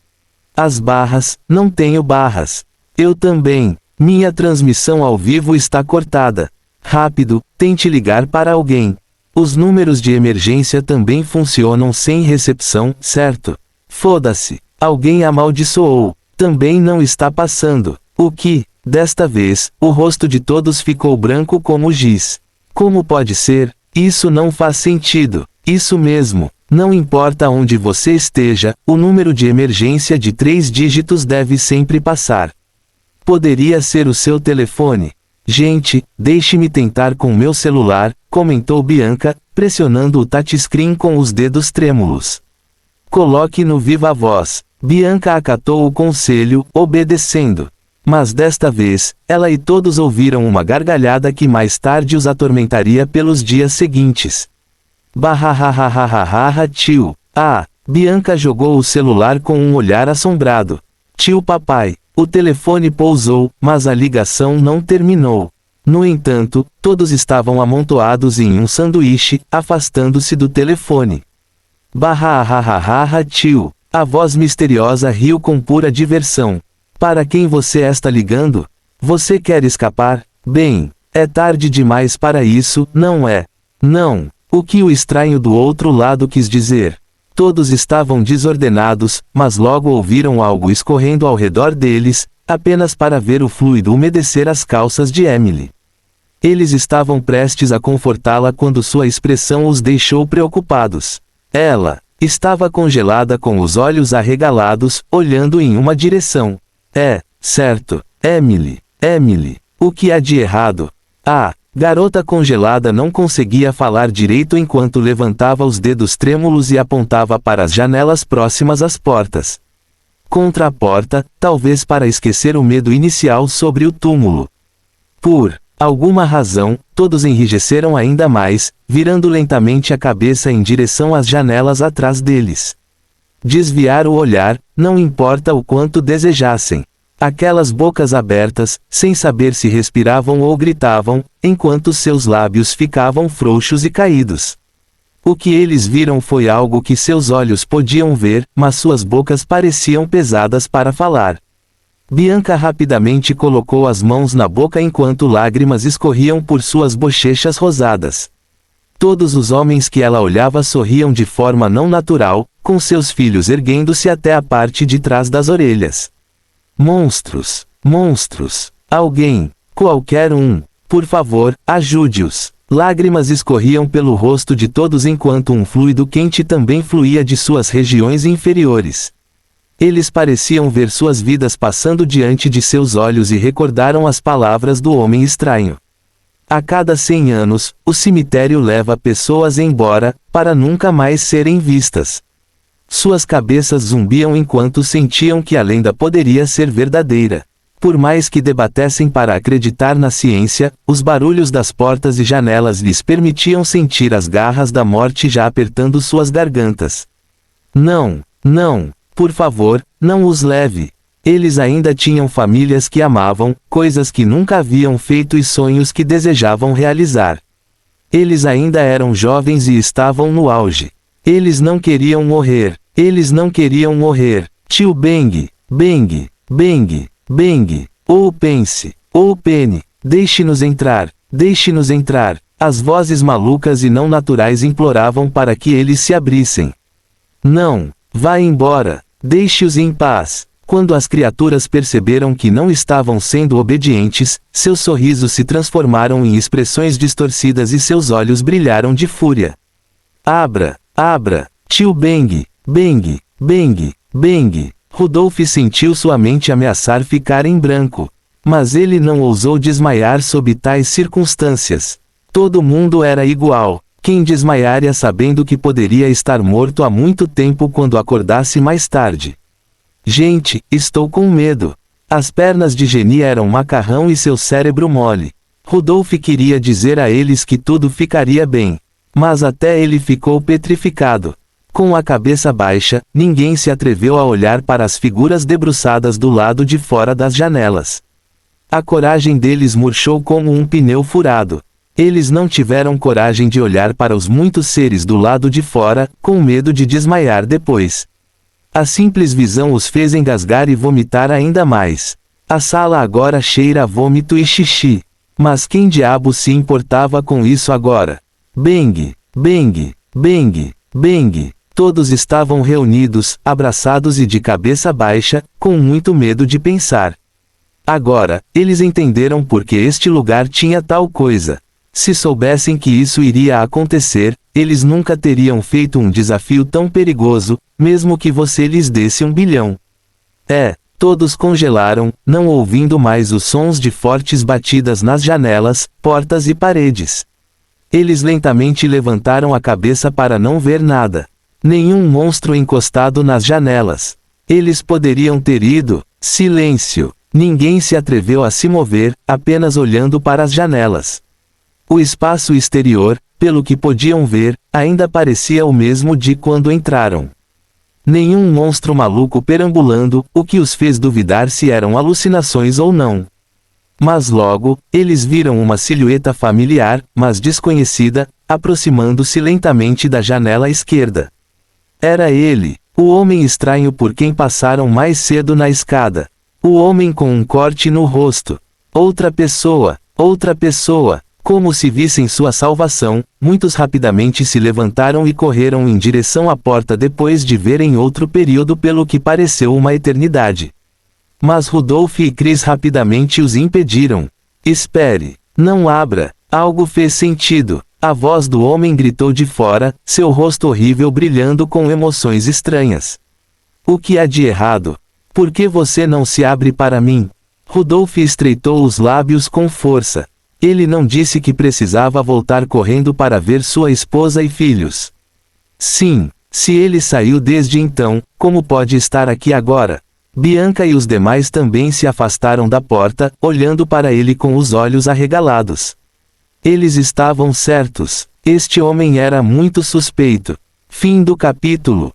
As barras, não tenho barras. Eu também. Minha transmissão ao vivo está cortada. Rápido, tente ligar para alguém. Os números de emergência também funcionam sem recepção, certo? Foda-se. Alguém amaldiçoou. Também não está passando. O que? Desta vez, o rosto de todos ficou branco como giz. Como pode ser? Isso não faz sentido. Isso mesmo. Não importa onde você esteja, o número de emergência de 3 dígitos deve sempre passar. Poderia ser o seu telefone. Gente, deixe-me tentar com meu celular, comentou Bianca, pressionando o touchscreen com os dedos trêmulos. Coloque no viva voz. Bianca acatou o conselho, obedecendo. Mas desta vez, ela e todos ouviram uma gargalhada que mais tarde os atormentaria pelos dias seguintes. Bahahahahahaha tio. Bianca jogou o celular com um olhar assombrado. Tio papai. O telefone pousou, mas a ligação não terminou. No entanto, todos estavam amontoados em um sanduíche, afastando-se do telefone. Bahahahahaha tio. A voz misteriosa riu com pura diversão. Para quem você está ligando? Você quer escapar? Bem, é tarde demais para isso, não é? Não. O que o estranho do outro lado quis dizer? Todos estavam desordenados, mas logo ouviram algo escorrendo ao redor deles, apenas para ver o fluido umedecer as calças de Emily. Eles estavam prestes a confortá-la quando sua expressão os deixou preocupados. Ela estava congelada com os olhos arregalados, olhando em uma direção. Certo, Emily. Emily, o que há de errado? A garota congelada não conseguia falar direito enquanto levantava os dedos trêmulos e apontava para as janelas próximas às portas. Contra a porta, talvez para esquecer o medo inicial sobre o túmulo. Por alguma razão, todos enrijeceram ainda mais, virando lentamente a cabeça em direção às janelas atrás deles. Desviar o olhar, não importa o quanto desejassem. Aquelas bocas abertas, sem saber se respiravam ou gritavam, enquanto seus lábios ficavam frouxos e caídos. O que eles viram foi algo que seus olhos podiam ver, mas suas bocas pareciam pesadas para falar. Bianca rapidamente colocou as mãos na boca enquanto lágrimas escorriam por suas bochechas rosadas. Todos os homens que ela olhava sorriam de forma não natural, com seus filhos erguendo-se até a parte de trás das orelhas. Monstros! Monstros! Alguém! Qualquer um! Por favor, ajude-os! Lágrimas escorriam pelo rosto de todos enquanto um fluido quente também fluía de suas regiões inferiores. Eles pareciam ver suas vidas passando diante de seus olhos e recordaram as palavras do homem estranho. A cada 100 anos, o cemitério leva pessoas embora, para nunca mais serem vistas. Suas cabeças zumbiam enquanto sentiam que a lenda poderia ser verdadeira. Por mais que debatessem para acreditar na ciência, os barulhos das portas e janelas lhes permitiam sentir as garras da morte já apertando suas gargantas. Não, não, por favor, não os leve. Eles ainda tinham famílias que amavam, coisas que nunca haviam feito e sonhos que desejavam realizar. Eles ainda eram jovens e estavam no auge. Eles não queriam morrer. Eles não queriam morrer. Tio Beng, Beng, Beng, Beng, ou pense, ou Penny, deixe-nos entrar, deixe-nos entrar. As vozes malucas e não naturais imploravam para que eles se abrissem. Não, vá embora, deixe-os em paz. Quando as criaturas perceberam que não estavam sendo obedientes, seus sorrisos se transformaram em expressões distorcidas e seus olhos brilharam de fúria. Abra, abra, tio Beng, Beng, Beng, Beng. Rudolf sentiu sua mente ameaçar ficar em branco. Mas ele não ousou desmaiar sob tais circunstâncias. Todo mundo era igual. Quem desmaiaria sabendo que poderia estar morto há muito tempo quando acordasse mais tarde? Gente, estou com medo. As pernas de Jenny eram macarrão e seu cérebro mole. Rudolf queria dizer a eles que tudo ficaria bem. Mas até ele ficou petrificado. Com a cabeça baixa, ninguém se atreveu a olhar para as figuras debruçadas do lado de fora das janelas. A coragem deles murchou como um pneu furado. Eles não tiveram coragem de olhar para os muitos seres do lado de fora, com medo de desmaiar depois. A simples visão os fez engasgar e vomitar ainda mais. A sala agora cheira a vômito e xixi. Mas quem diabo se importava com isso agora? Beng, Beng, Beng, Beng. Todos estavam reunidos, abraçados e de cabeça baixa, com muito medo de pensar. Agora, eles entenderam por que este lugar tinha tal coisa. Se soubessem que isso iria acontecer, eles nunca teriam feito um desafio tão perigoso, mesmo que você lhes desse 1 bilhão. Todos congelaram, não ouvindo mais os sons de fortes batidas nas janelas, portas e paredes. Eles lentamente levantaram a cabeça para não ver nada. Nenhum monstro encostado nas janelas. Eles poderiam ter ido. Silêncio. Ninguém se atreveu a se mover, apenas olhando para as janelas. O espaço exterior, pelo que podiam ver, ainda parecia o mesmo de quando entraram. Nenhum monstro maluco perambulando, o que os fez duvidar se eram alucinações ou não. Mas logo, eles viram uma silhueta familiar, mas desconhecida, aproximando-se lentamente da janela esquerda. Era ele, o homem estranho por quem passaram mais cedo na escada. O homem com um corte no rosto. Outra pessoa, como se vissem sua salvação, muitos rapidamente se levantaram e correram em direção à porta depois de verem outro período pelo que pareceu uma eternidade. Mas Rudolf e Chris rapidamente os impediram. Espere, não abra, algo fez sentido. A voz do homem gritou de fora, seu rosto horrível brilhando com emoções estranhas. O que há de errado? Por que você não se abre para mim? Rudolf estreitou os lábios com força. Ele não disse que precisava voltar correndo para ver sua esposa e filhos. Sim, se ele saiu desde então, como pode estar aqui agora? Bianca e os demais também se afastaram da porta, olhando para ele com os olhos arregalados. Eles estavam certos. Este homem era muito suspeito. Fim do capítulo.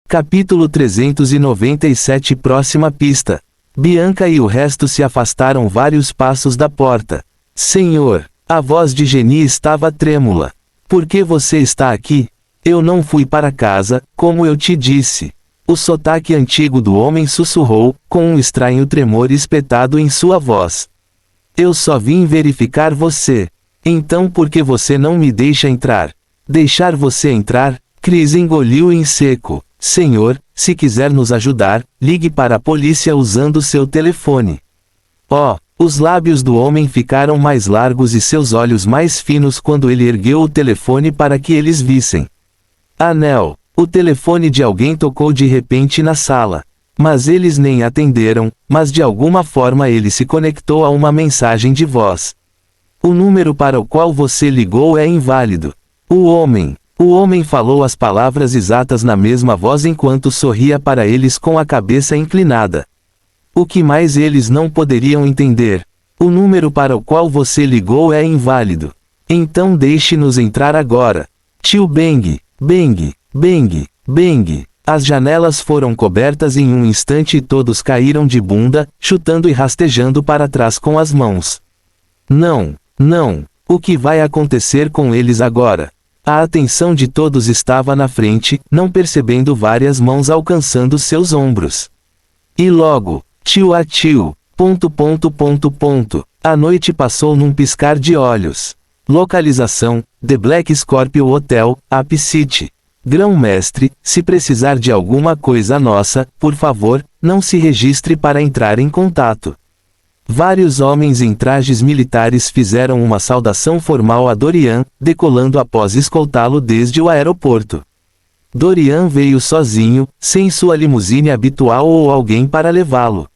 Capítulo 397. Próxima pista. Bianca e o resto se afastaram vários passos da porta. Senhor, a voz de Jenny estava trêmula. Por que você está aqui? Eu não fui para casa, como eu te disse. O sotaque antigo do homem sussurrou, com um estranho tremor espetado em sua voz. Eu só vim verificar você. Então por que você não me deixa entrar? Deixar você entrar? Chris engoliu em seco. Senhor, se quiser nos ajudar, ligue para a polícia usando seu telefone. Oh, os lábios do homem ficaram mais largos e seus olhos mais finos quando ele ergueu o telefone para que eles vissem. Anel. O telefone de alguém tocou de repente na sala. Mas eles nem atenderam, mas de alguma forma ele se conectou a uma mensagem de voz. O número para o qual você ligou é inválido. O homem falou as palavras exatas na mesma voz enquanto sorria para eles com a cabeça inclinada. O que mais eles não poderiam entender? O número para o qual você ligou é inválido. Então deixe-nos entrar agora. Tio Bang, Bang, Bang, Bang. As janelas foram cobertas em um instante e todos caíram de bunda, chutando e rastejando para trás com as mãos. Não, não. O que vai acontecer com eles agora? A atenção de todos estava na frente, não percebendo várias mãos alcançando seus ombros. E logo, tio a tio, ... A noite passou num piscar de olhos. Localização, The Black Scorpio Hotel, App City. Grão-mestre, se precisar de alguma coisa nossa, por favor, não se registre para entrar em contato. Vários homens em trajes militares fizeram uma saudação formal a Dorian, decolando após escoltá-lo desde o aeroporto. Dorian veio sozinho, sem sua limusine habitual ou alguém para levá-lo.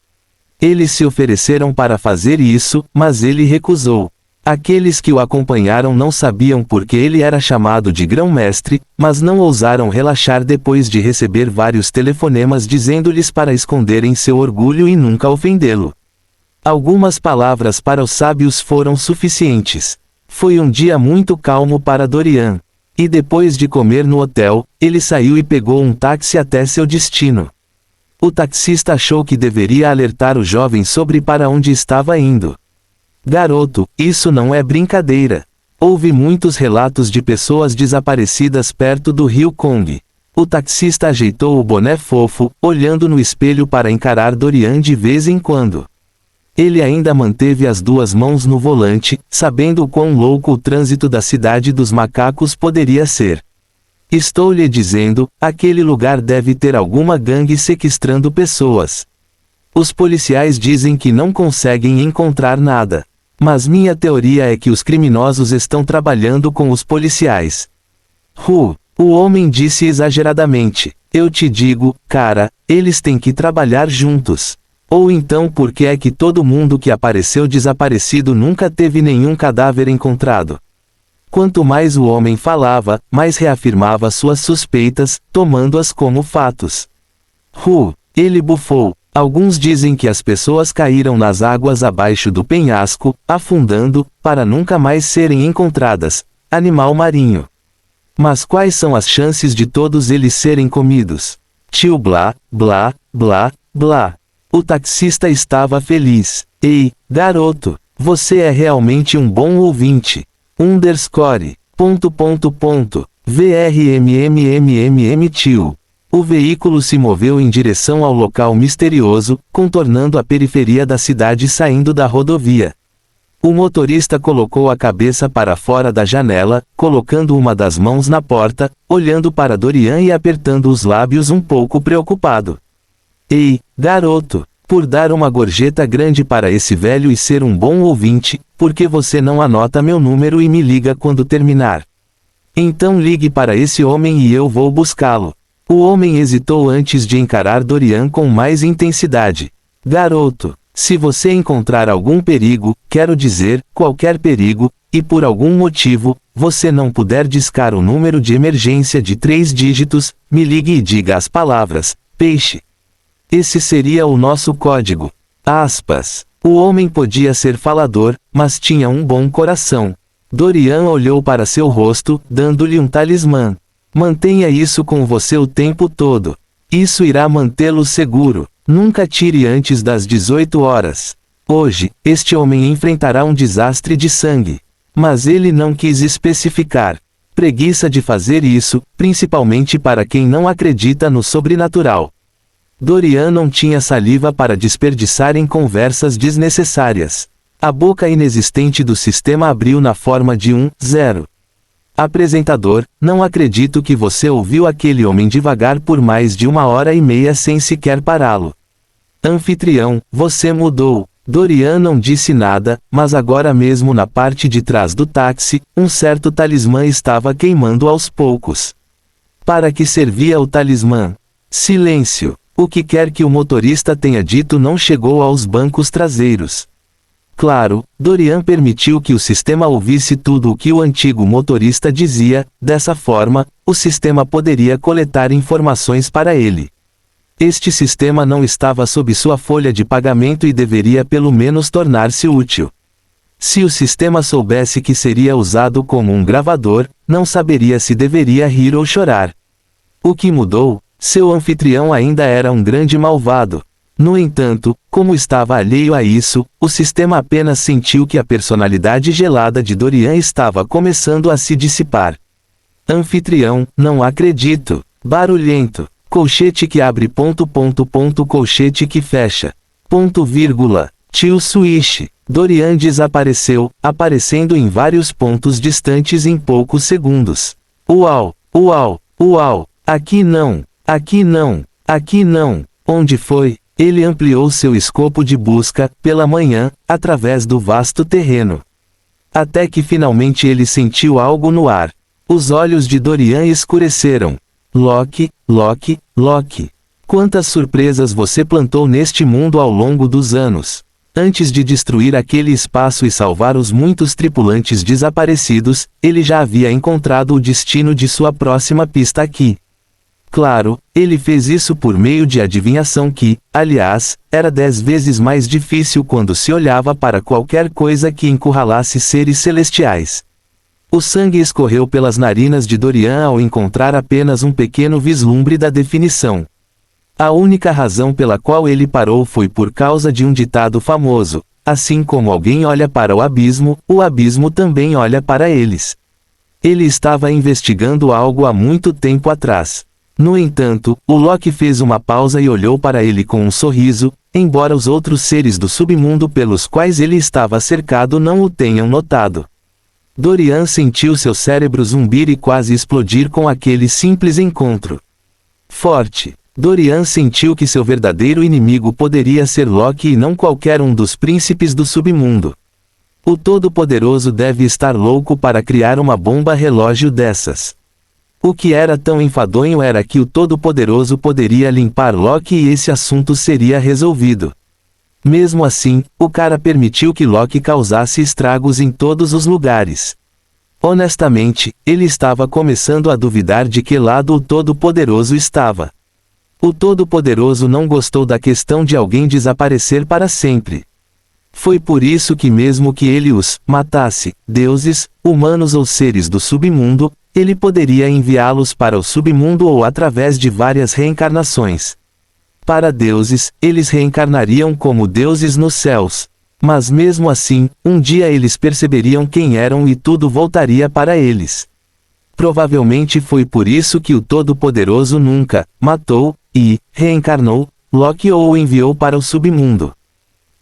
Eles se ofereceram para fazer isso, mas ele recusou. Aqueles que o acompanharam não sabiam por que ele era chamado de grão-mestre, mas não ousaram relaxar depois de receber vários telefonemas dizendo-lhes para esconderem seu orgulho e nunca ofendê-lo. Algumas palavras para os sábios foram suficientes. Foi um dia muito calmo para Dorian. E depois de comer no hotel, ele saiu e pegou um táxi até seu destino. O taxista achou que deveria alertar o jovem sobre para onde estava indo. Garoto, isso não é brincadeira. Houve muitos relatos de pessoas desaparecidas perto do rio Kong. O taxista ajeitou o boné fofo, olhando no espelho para encarar Dorian de vez em quando. Ele ainda manteve as duas mãos no volante, sabendo o quão louco o trânsito da cidade dos macacos poderia ser. Estou lhe dizendo, aquele lugar deve ter alguma gangue sequestrando pessoas. Os policiais dizem que não conseguem encontrar nada. Mas minha teoria é que os criminosos estão trabalhando com os policiais. O homem disse exageradamente. Eu te digo, cara, eles têm que trabalhar juntos. Ou então por que é que todo mundo que apareceu desaparecido nunca teve nenhum cadáver encontrado? Quanto mais o homem falava, mais reafirmava suas suspeitas, tomando-as como fatos. Ele bufou. Alguns dizem que as pessoas caíram nas águas abaixo do penhasco, afundando, para nunca mais serem encontradas. Animal marinho. Mas quais são as chances de todos eles serem comidos? Tio blá, blá, blá, blá. O taxista estava feliz. Ei, garoto, você é realmente um bom ouvinte. Underscore. VRMMMMM tio. O veículo se moveu em direção ao local misterioso, contornando a periferia da cidade saindo da rodovia. O motorista colocou a cabeça para fora da janela, colocando uma das mãos na porta, olhando para Dorian e apertando os lábios um pouco preocupado. Ei, garoto, por dar uma gorjeta grande para esse velho e ser um bom ouvinte, por que você não anota meu número e me liga quando terminar? Então ligue para esse homem e eu vou buscá-lo. O homem hesitou antes de encarar Dorian com mais intensidade. Garoto, Se você encontrar algum perigo, quero dizer, qualquer perigo, e por algum motivo, você não puder discar o número de emergência de 3 dígitos, me ligue e diga as palavras, peixe. Esse seria o nosso código. Aspas. O homem podia ser falador, mas tinha um bom coração. Dorian olhou para seu rosto, dando-lhe um talismã. Mantenha isso com você o tempo todo. Isso irá mantê-lo seguro. Nunca tire antes das 18 horas. Hoje, este homem enfrentará um desastre de sangue. Mas ele não quis especificar. Preguiça de fazer isso, principalmente para quem não acredita no sobrenatural. Dorian não tinha saliva para desperdiçar em conversas desnecessárias. A boca inexistente do sistema abriu na forma de um 0. Apresentador, não acredito que você ouviu aquele homem devagar por mais de 1h30 sem sequer pará-lo. Anfitrião, você mudou. Dorian não disse nada, mas agora mesmo na parte de trás do táxi, um certo talismã estava queimando aos poucos. Para que servia o talismã? Silêncio. O que quer que o motorista tenha dito não chegou aos bancos traseiros. Claro, Dorian permitiu que o sistema ouvisse tudo o que o antigo motorista dizia, dessa forma, o sistema poderia coletar informações para ele. Este sistema não estava sob sua folha de pagamento e deveria pelo menos tornar-se útil. Se o sistema soubesse que seria usado como um gravador, não saberia se deveria rir ou chorar. O que mudou? Seu anfitrião ainda era um grande malvado. No entanto, como estava alheio a isso, o sistema apenas sentiu que a personalidade gelada de Dorian estava começando a se dissipar. Anfitrião, não acredito. Barulhento. Colchete que abre ... colchete que fecha. Tio Swish. Dorian desapareceu, aparecendo em vários pontos distantes em poucos segundos. Uau, uau, uau. Aqui não, aqui não, aqui não. Onde foi? Ele ampliou seu escopo de busca, pela manhã, através do vasto terreno. Até que finalmente ele sentiu algo no ar. Os olhos de Dorian escureceram. Loki, Loki, Loki. Quantas surpresas você plantou neste mundo ao longo dos anos. Antes de destruir aquele espaço e salvar os muitos tripulantes desaparecidos, ele já havia encontrado o destino de sua próxima pista aqui. Claro, ele fez isso por meio de adivinhação que, aliás, era 10 vezes mais difícil quando se olhava para qualquer coisa que encurralasse seres celestiais. O sangue escorreu pelas narinas de Dorian ao encontrar apenas um pequeno vislumbre da definição. A única razão pela qual ele parou foi por causa de um ditado famoso: assim como alguém olha para o abismo também olha para eles. Ele estava investigando algo há muito tempo atrás. No entanto, o Loki fez uma pausa e olhou para ele com um sorriso, embora os outros seres do submundo pelos quais ele estava cercado não o tenham notado. Dorian sentiu seu cérebro zumbir e quase explodir com aquele simples encontro. Forte. Dorian sentiu que seu verdadeiro inimigo poderia ser Loki e não qualquer um dos príncipes do submundo. O Todo-Poderoso deve estar louco para criar uma bomba relógio dessas. O que era tão enfadonho era que o Todo-Poderoso poderia limpar Loki e esse assunto seria resolvido. Mesmo assim, o cara permitiu que Loki causasse estragos em todos os lugares. Honestamente, ele estava começando a duvidar de que lado o Todo-Poderoso estava. O Todo-Poderoso não gostou da questão de alguém desaparecer para sempre. Foi por isso que mesmo que ele os matasse, deuses, humanos ou seres do submundo, ele poderia enviá-los para o submundo ou através de várias reencarnações. Para deuses, eles reencarnariam como deuses nos céus. Mas mesmo assim, um dia eles perceberiam quem eram e tudo voltaria para eles. Provavelmente foi por isso que o Todo-Poderoso nunca matou e reencarnou Loki ou o enviou para o submundo.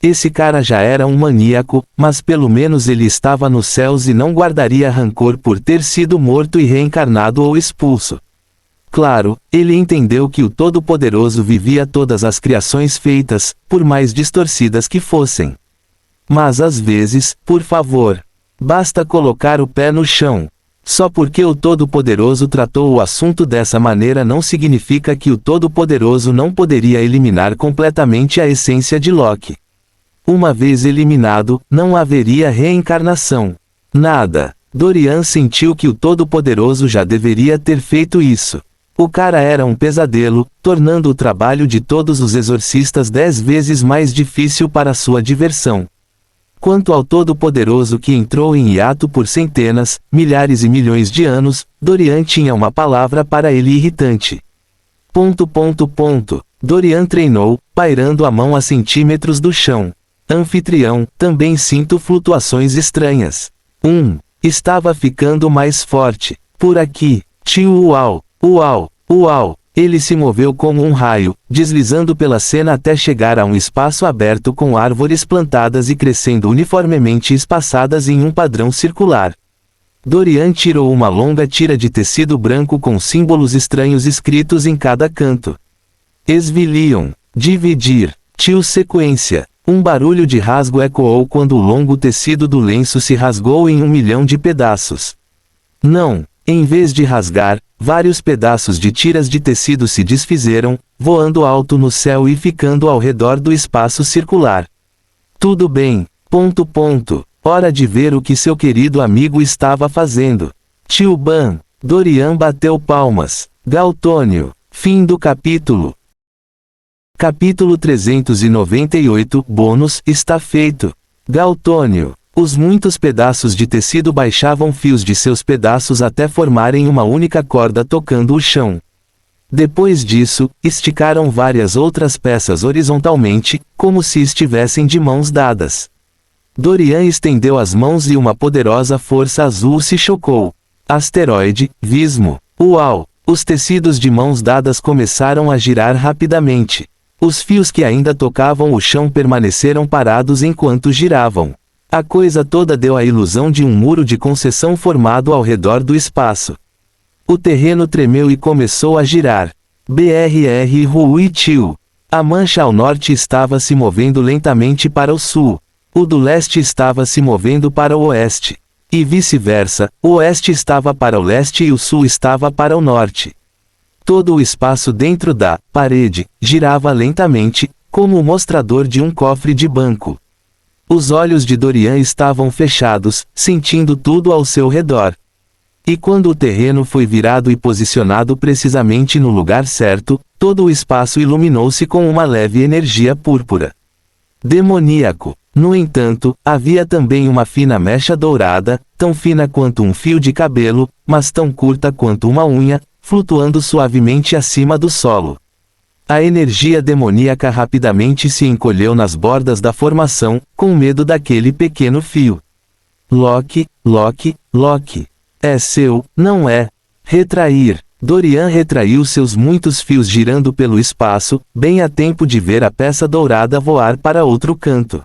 Esse cara já era um maníaco, mas pelo menos ele estava nos céus e não guardaria rancor por ter sido morto e reencarnado ou expulso. Claro, ele entendeu que o Todo-Poderoso vivia todas as criações feitas, por mais distorcidas que fossem. Mas às vezes, por favor, basta colocar o pé no chão. Só porque o Todo-Poderoso tratou o assunto dessa maneira não significa que o Todo-Poderoso não poderia eliminar completamente a essência de Loki. Uma vez eliminado, não haveria reencarnação. Nada. Dorian sentiu que o Todo-Poderoso já deveria ter feito isso. O cara era um pesadelo, tornando o trabalho de todos os exorcistas 10 vezes mais difícil para sua diversão. Quanto ao Todo-Poderoso que entrou em hiato por centenas, milhares e milhões de anos, Dorian tinha uma palavra para ele irritante. ... Dorian treinou, pairando a mão a centímetros do chão. Anfitrião, também sinto flutuações estranhas. Estava ficando mais forte. Por aqui. Tio uau, uau, uau. Ele se moveu como um raio, deslizando pela cena até chegar a um espaço aberto com árvores plantadas e crescendo uniformemente espaçadas em um padrão circular. Dorian tirou uma longa tira de tecido branco com símbolos estranhos escritos em cada canto. Esvilion, dividir, tio sequência. Um barulho de rasgo ecoou quando o longo tecido do lenço se rasgou em 1 milhão de pedaços. Não, em vez de rasgar, vários pedaços de tiras de tecido se desfizeram, voando alto no céu e ficando ao redor do espaço circular. Tudo bem. ... Hora de ver o que seu querido amigo estava fazendo. Tio Ban. Dorian bateu palmas. Galtônio. Fim do capítulo. Capítulo 398, bônus, está feito. Galtônio. Os muitos pedaços de tecido baixavam fios de seus pedaços até formarem uma única corda tocando o chão. Depois disso, esticaram várias outras peças horizontalmente, como se estivessem de mãos dadas. Dorian estendeu as mãos e uma poderosa força azul se chocou. Asteroide, Vismo. Uau! Os tecidos de mãos dadas começaram a girar rapidamente. Os fios que ainda tocavam o chão permaneceram parados enquanto giravam. A coisa toda deu a ilusão de um muro de concessão formado ao redor do espaço. O terreno tremeu e começou a girar. BRR Rui Tio. A mancha ao norte estava se movendo lentamente para o sul. O do leste estava se movendo para o oeste. E vice-versa, o oeste estava para o leste e o sul estava para o norte. Todo o espaço dentro da parede girava lentamente, como o mostrador de um cofre de banco. Os olhos de Dorian estavam fechados, sentindo tudo ao seu redor. E quando o terreno foi virado e posicionado precisamente no lugar certo, todo o espaço iluminou-se com uma leve energia púrpura. Demoníaco. No entanto, havia também uma fina mecha dourada, tão fina quanto um fio de cabelo, mas tão curta quanto uma unha, flutuando suavemente acima do solo. A energia demoníaca rapidamente se encolheu nas bordas da formação, com medo daquele pequeno fio. Loki, Loki, Loki. É seu, não é? Retrair. Dorian retraiu seus muitos fios girando pelo espaço, bem a tempo de ver a peça dourada voar para outro canto.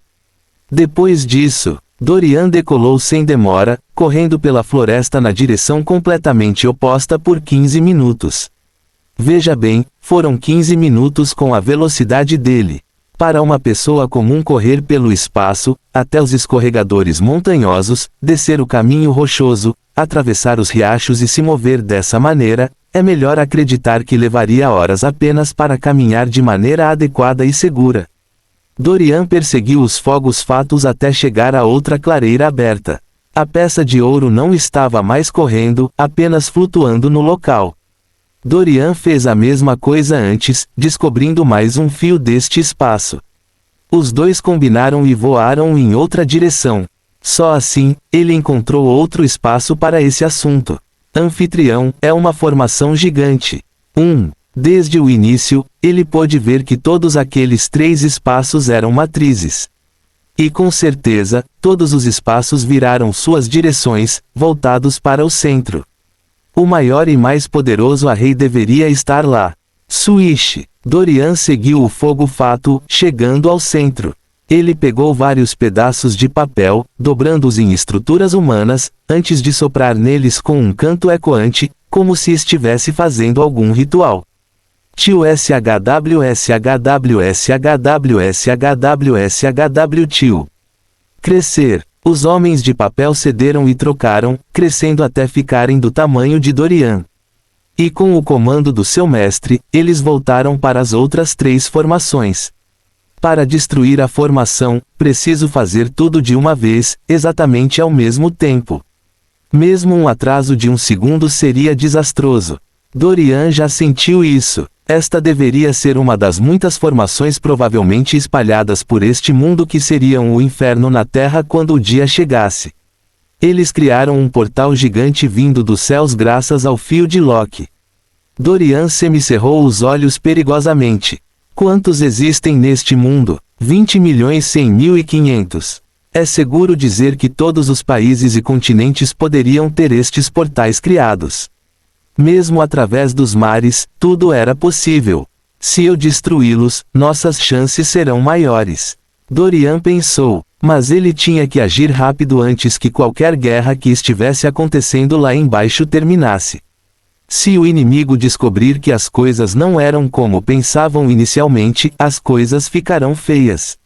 Depois disso, Dorian decolou sem demora, correndo pela floresta na direção completamente oposta por 15 minutos. Veja bem, foram 15 minutos com a velocidade dele. Para uma pessoa comum correr pelo espaço, até os escorregadores montanhosos, descer o caminho rochoso, atravessar os riachos e se mover dessa maneira, é melhor acreditar que levaria horas apenas para caminhar de maneira adequada e segura. Dorian perseguiu os fogos fatos até chegar a outra clareira aberta. A peça de ouro não estava mais correndo, apenas flutuando no local. Dorian fez a mesma coisa antes, descobrindo mais um fio deste espaço. Os dois combinaram e voaram em outra direção. Só assim, ele encontrou outro espaço para esse assunto. Anfitrião é uma formação gigante. Desde o início, ele pôde ver que todos aqueles 3 espaços eram matrizes. E com certeza, todos os espaços viraram suas direções, voltados para o centro. O maior e mais poderoso Arrei deveria estar lá. Swish. Dorian seguiu o fogo fato, chegando ao centro. Ele pegou vários pedaços de papel, dobrando-os em estruturas humanas, antes de soprar neles com um canto ecoante, como se estivesse fazendo algum ritual. Tio SHW SHW SHW SHW SHW tio. Crescer. Os homens de papel cederam e trocaram, crescendo até ficarem do tamanho de Dorian. E com o comando do seu mestre, eles voltaram para as outras 3 formações. Para destruir a formação, preciso fazer tudo de uma vez, exatamente ao mesmo tempo. Mesmo um atraso de um segundo seria desastroso. Dorian já sentiu isso. Esta deveria ser uma das muitas formações provavelmente espalhadas por este mundo que seriam o inferno na Terra quando o dia chegasse. Eles criaram um portal gigante vindo dos céus graças ao fio de Loki. Dorian semicerrou os olhos perigosamente. Quantos existem neste mundo? 20.100.500. É seguro dizer que todos os países e continentes poderiam ter estes portais criados. Mesmo através dos mares, tudo era possível. Se eu destruí-los, nossas chances serão maiores. Dorian pensou, mas ele tinha que agir rápido antes que qualquer guerra que estivesse acontecendo lá embaixo terminasse. Se o inimigo descobrir que as coisas não eram como pensavam inicialmente, as coisas ficarão feias.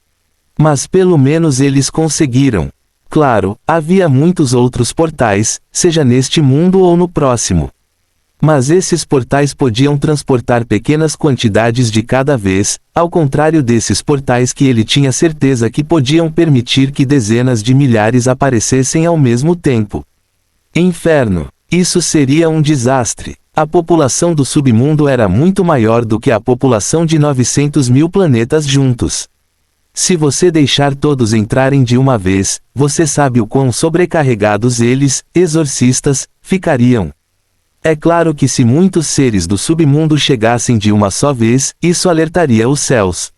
Mas pelo menos eles conseguiram. Claro, havia muitos outros portais, seja neste mundo ou no próximo. Mas esses portais podiam transportar pequenas quantidades de cada vez, ao contrário desses portais que ele tinha certeza que podiam permitir que dezenas de milhares aparecessem ao mesmo tempo. Inferno! Isso seria um desastre. A população do submundo era muito maior do que a população de 900 mil planetas juntos. Se você deixar todos entrarem de uma vez, você sabe o quão sobrecarregados eles, exorcistas, ficariam. É claro que se muitos seres do submundo chegassem de uma só vez, isso alertaria os céus.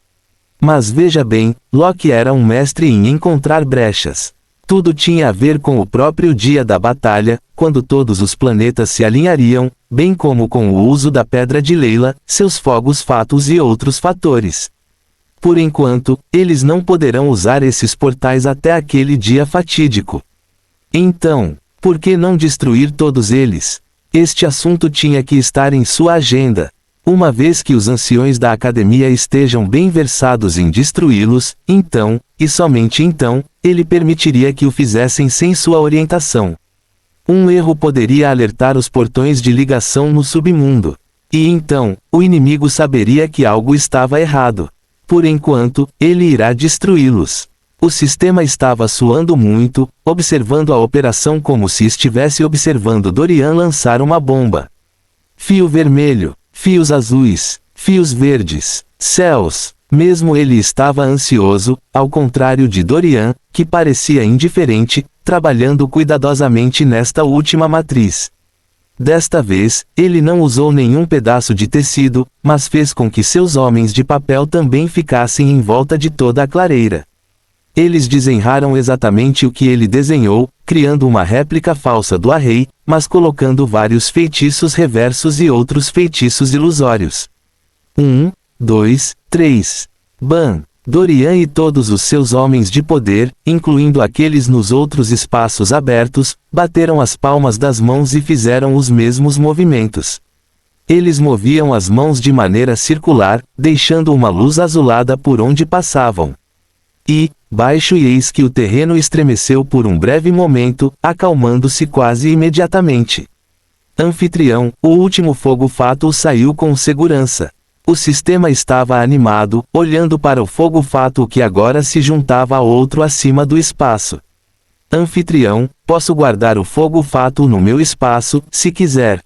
Mas veja bem, Loki era um mestre em encontrar brechas. Tudo tinha a ver com o próprio dia da batalha, quando todos os planetas se alinhariam, bem como com o uso da Pedra de Leila, seus fogos fatos e outros fatores. Por enquanto, eles não poderão usar esses portais até aquele dia fatídico. Então, por que não destruir todos eles? Este assunto tinha que estar em sua agenda. Uma vez que os anciões da academia estejam bem versados em destruí-los, então, e somente então, ele permitiria que o fizessem sem sua orientação. Um erro poderia alertar os portões de ligação no submundo. E então, o inimigo saberia que algo estava errado. Por enquanto, ele irá destruí-los. O sistema estava suando muito, observando a operação como se estivesse observando Dorian lançar uma bomba. Fio vermelho, fios azuis, fios verdes, céus. Mesmo ele estava ansioso, ao contrário de Dorian, que parecia indiferente, trabalhando cuidadosamente nesta última matriz. Desta vez, ele não usou nenhum pedaço de tecido, mas fez com que seus homens de papel também ficassem em volta de toda a clareira. Eles desenharam exatamente o que ele desenhou, criando uma réplica falsa do Arrei, mas colocando vários feitiços reversos e outros feitiços ilusórios. 1, 2, 3. Bam! Dorian e todos os seus homens de poder, incluindo aqueles nos outros espaços abertos, bateram as palmas das mãos e fizeram os mesmos movimentos. Eles moviam as mãos de maneira circular, deixando uma luz azulada por onde passavam. E, baixo e eis que o terreno estremeceu por um breve momento, acalmando-se quase imediatamente. Anfitrião, o último fogo fato saiu com segurança. O sistema estava animado, olhando para o fogo fato que agora se juntava a outro acima do espaço. Anfitrião, posso guardar o fogo fato no meu espaço, se quiser.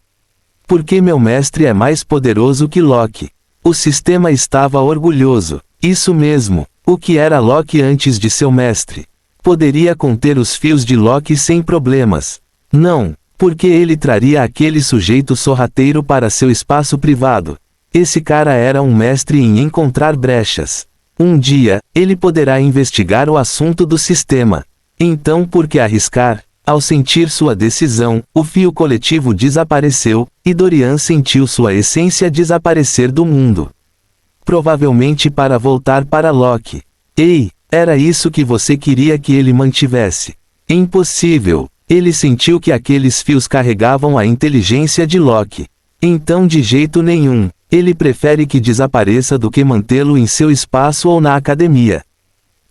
Porque meu mestre é mais poderoso que Loki. O sistema estava orgulhoso. Isso mesmo. O que era Loki antes de seu mestre? Poderia conter os fios de Loki sem problemas. Não, porque ele traria aquele sujeito sorrateiro para seu espaço privado. Esse cara era um mestre em encontrar brechas. Um dia, ele poderá investigar o assunto do sistema. Então por que arriscar? Ao sentir sua decisão, o fio coletivo desapareceu, e Dorian sentiu sua essência desaparecer do mundo. Provavelmente para voltar para Loki. Ei, era isso que você queria que ele mantivesse. Impossível. Ele sentiu que aqueles fios carregavam a inteligência de Loki. Então de jeito nenhum. Ele prefere que desapareça do que mantê-lo em seu espaço ou na academia.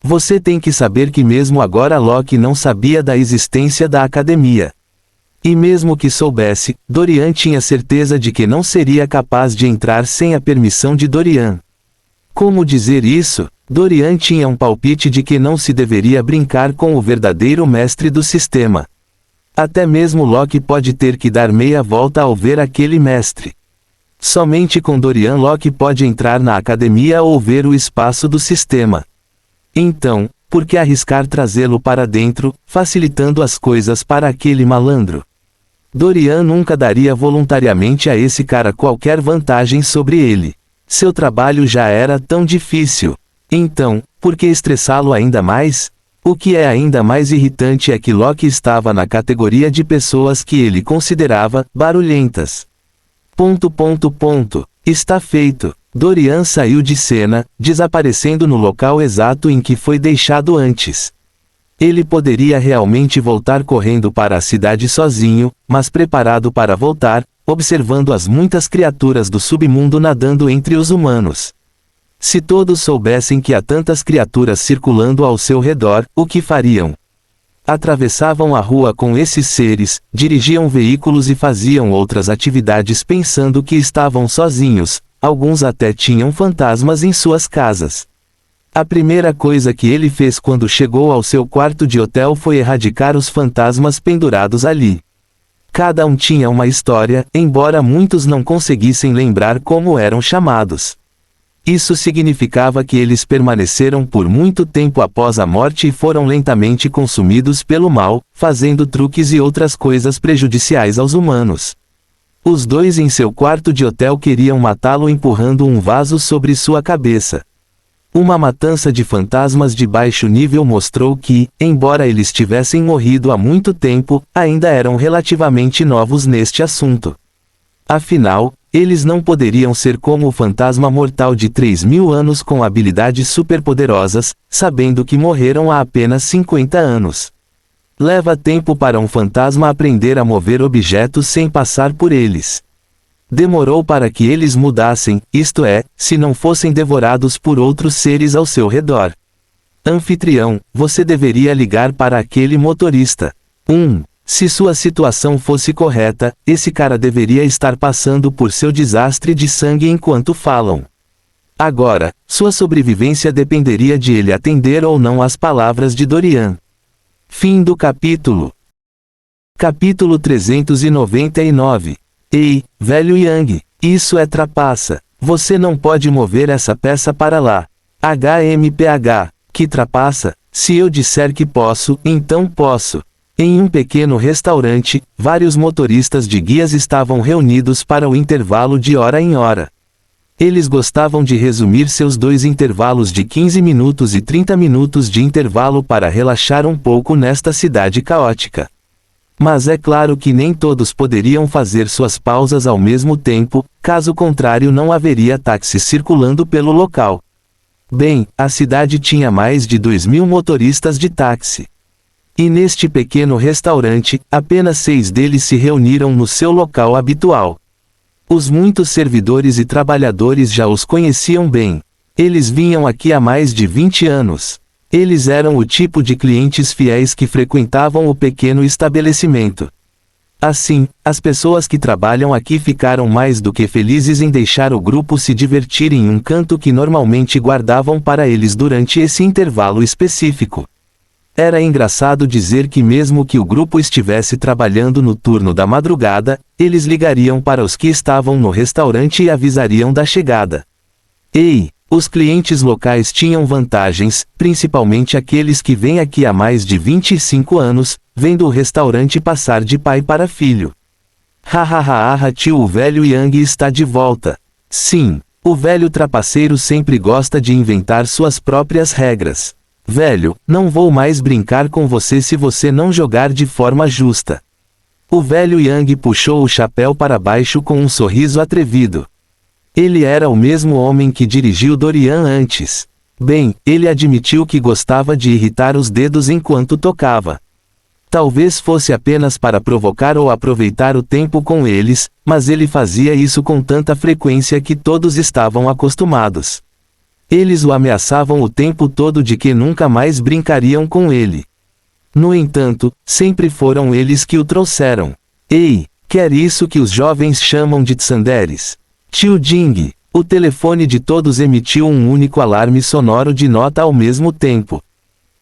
Você tem que saber que mesmo agora Loki não sabia da existência da academia. E mesmo que soubesse, Dorian tinha certeza de que não seria capaz de entrar sem a permissão de Dorian. Como dizer isso? Dorian tinha um palpite de que não se deveria brincar com o verdadeiro mestre do sistema. Até mesmo Locke pode ter que dar meia volta ao ver aquele mestre. Somente com Dorian Locke pode entrar na academia ou ver o espaço do sistema. Então, por que arriscar trazê-lo para dentro, facilitando as coisas para aquele malandro? Dorian nunca daria voluntariamente a esse cara qualquer vantagem sobre ele. Seu trabalho já era tão difícil. Então, por que estressá-lo ainda mais? O que é ainda mais irritante é que Locke estava na categoria de pessoas que ele considerava barulhentas. ... Está feito. Dorian saiu de cena, desaparecendo no local exato em que foi deixado antes. Ele poderia realmente voltar correndo para a cidade sozinho, mas preparado para voltar, observando as muitas criaturas do submundo nadando entre os humanos. Se todos soubessem que há tantas criaturas circulando ao seu redor, o que fariam? Atravessavam a rua com esses seres, dirigiam veículos e faziam outras atividades pensando que estavam sozinhos, alguns até tinham fantasmas em suas casas. A primeira coisa que ele fez quando chegou ao seu quarto de hotel foi erradicar os fantasmas pendurados ali. Cada um tinha uma história, embora muitos não conseguissem lembrar como eram chamados. Isso significava que eles permaneceram por muito tempo após a morte e foram lentamente consumidos pelo mal, fazendo truques e outras coisas prejudiciais aos humanos. Os dois em seu quarto de hotel queriam matá-lo empurrando um vaso sobre sua cabeça. Uma matança de fantasmas de baixo nível mostrou que, embora eles tivessem morrido há muito tempo, ainda eram relativamente novos neste assunto. Afinal, eles não poderiam ser como o fantasma mortal de 3.000 anos com habilidades superpoderosas, sabendo que morreram há apenas 50 anos. Leva tempo para um fantasma aprender a mover objetos sem passar por eles. Demorou para que eles mudassem, isto é, se não fossem devorados por outros seres ao seu redor. Anfitrião, você deveria ligar para aquele motorista. Se sua situação fosse correta, esse cara deveria estar passando por seu desastre de sangue enquanto falam. Agora, sua sobrevivência dependeria de ele atender ou não às palavras de Dorian. Fim do capítulo. Capítulo 399. Ei, velho Yang, isso é trapaça. Você não pode mover essa peça para lá. HMPH, que trapaça? Se eu disser que posso, então posso. Em um pequeno restaurante, vários motoristas de guias estavam reunidos para o intervalo de hora em hora. Eles gostavam de resumir seus 2 intervalos de 15 minutos e 30 minutos de intervalo para relaxar um pouco nesta cidade caótica. Mas é claro que nem todos poderiam fazer suas pausas ao mesmo tempo, caso contrário não haveria táxis circulando pelo local. Bem, a cidade tinha mais de 2.000 motoristas de táxi. E neste pequeno restaurante, apenas 6 deles se reuniram no seu local habitual. Os muitos servidores e trabalhadores já os conheciam bem. Eles vinham aqui há mais de 20 anos. Eles eram o tipo de clientes fiéis que frequentavam o pequeno estabelecimento. Assim, as pessoas que trabalham aqui ficaram mais do que felizes em deixar o grupo se divertir em um canto que normalmente guardavam para eles durante esse intervalo específico. Era engraçado dizer que mesmo que o grupo estivesse trabalhando no turno da madrugada, eles ligariam para os que estavam no restaurante e avisariam da chegada. Ei, os clientes locais tinham vantagens, principalmente aqueles que vêm aqui há mais de 25 anos, vendo o restaurante passar de pai para filho. Hahaha, tio, o velho Yang está de volta. Sim, o velho trapaceiro sempre gosta de inventar suas próprias regras. Velho, não vou mais brincar com você se você não jogar de forma justa. O velho Yang puxou o chapéu para baixo com um sorriso atrevido. Ele era o mesmo homem que dirigiu Dorian antes. Bem, ele admitiu que gostava de irritar os dedos enquanto tocava. Talvez fosse apenas para provocar ou aproveitar o tempo com eles, mas ele fazia isso com tanta frequência que todos estavam acostumados. Eles o ameaçavam o tempo todo de que nunca mais brincariam com ele. No entanto, sempre foram eles que o trouxeram. Ei, quer isso que os jovens chamam de tsanderes? Tio Jing, O telefone de todos emitiu um único alarme sonoro de nota ao mesmo tempo.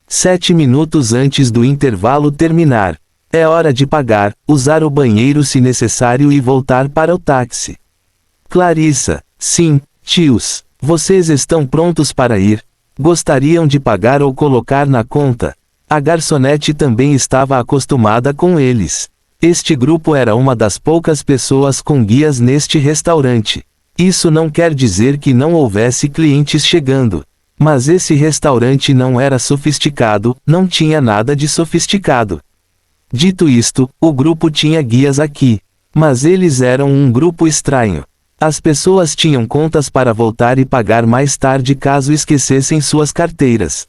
7 minutos antes do intervalo terminar. É hora de pagar, usar o banheiro se necessário e voltar para o táxi. Clarissa: sim, tios. Vocês estão prontos para ir? Gostariam de pagar ou colocar na conta? A garçonete também estava acostumada com eles. Este grupo era uma das poucas pessoas com guias neste restaurante. Isso não quer dizer que não houvesse clientes chegando. Mas esse restaurante não era sofisticado, não tinha nada de sofisticado. Dito isto, o grupo tinha guias aqui. Mas eles eram um grupo estranho. As pessoas tinham contas para voltar e pagar mais tarde caso esquecessem suas carteiras.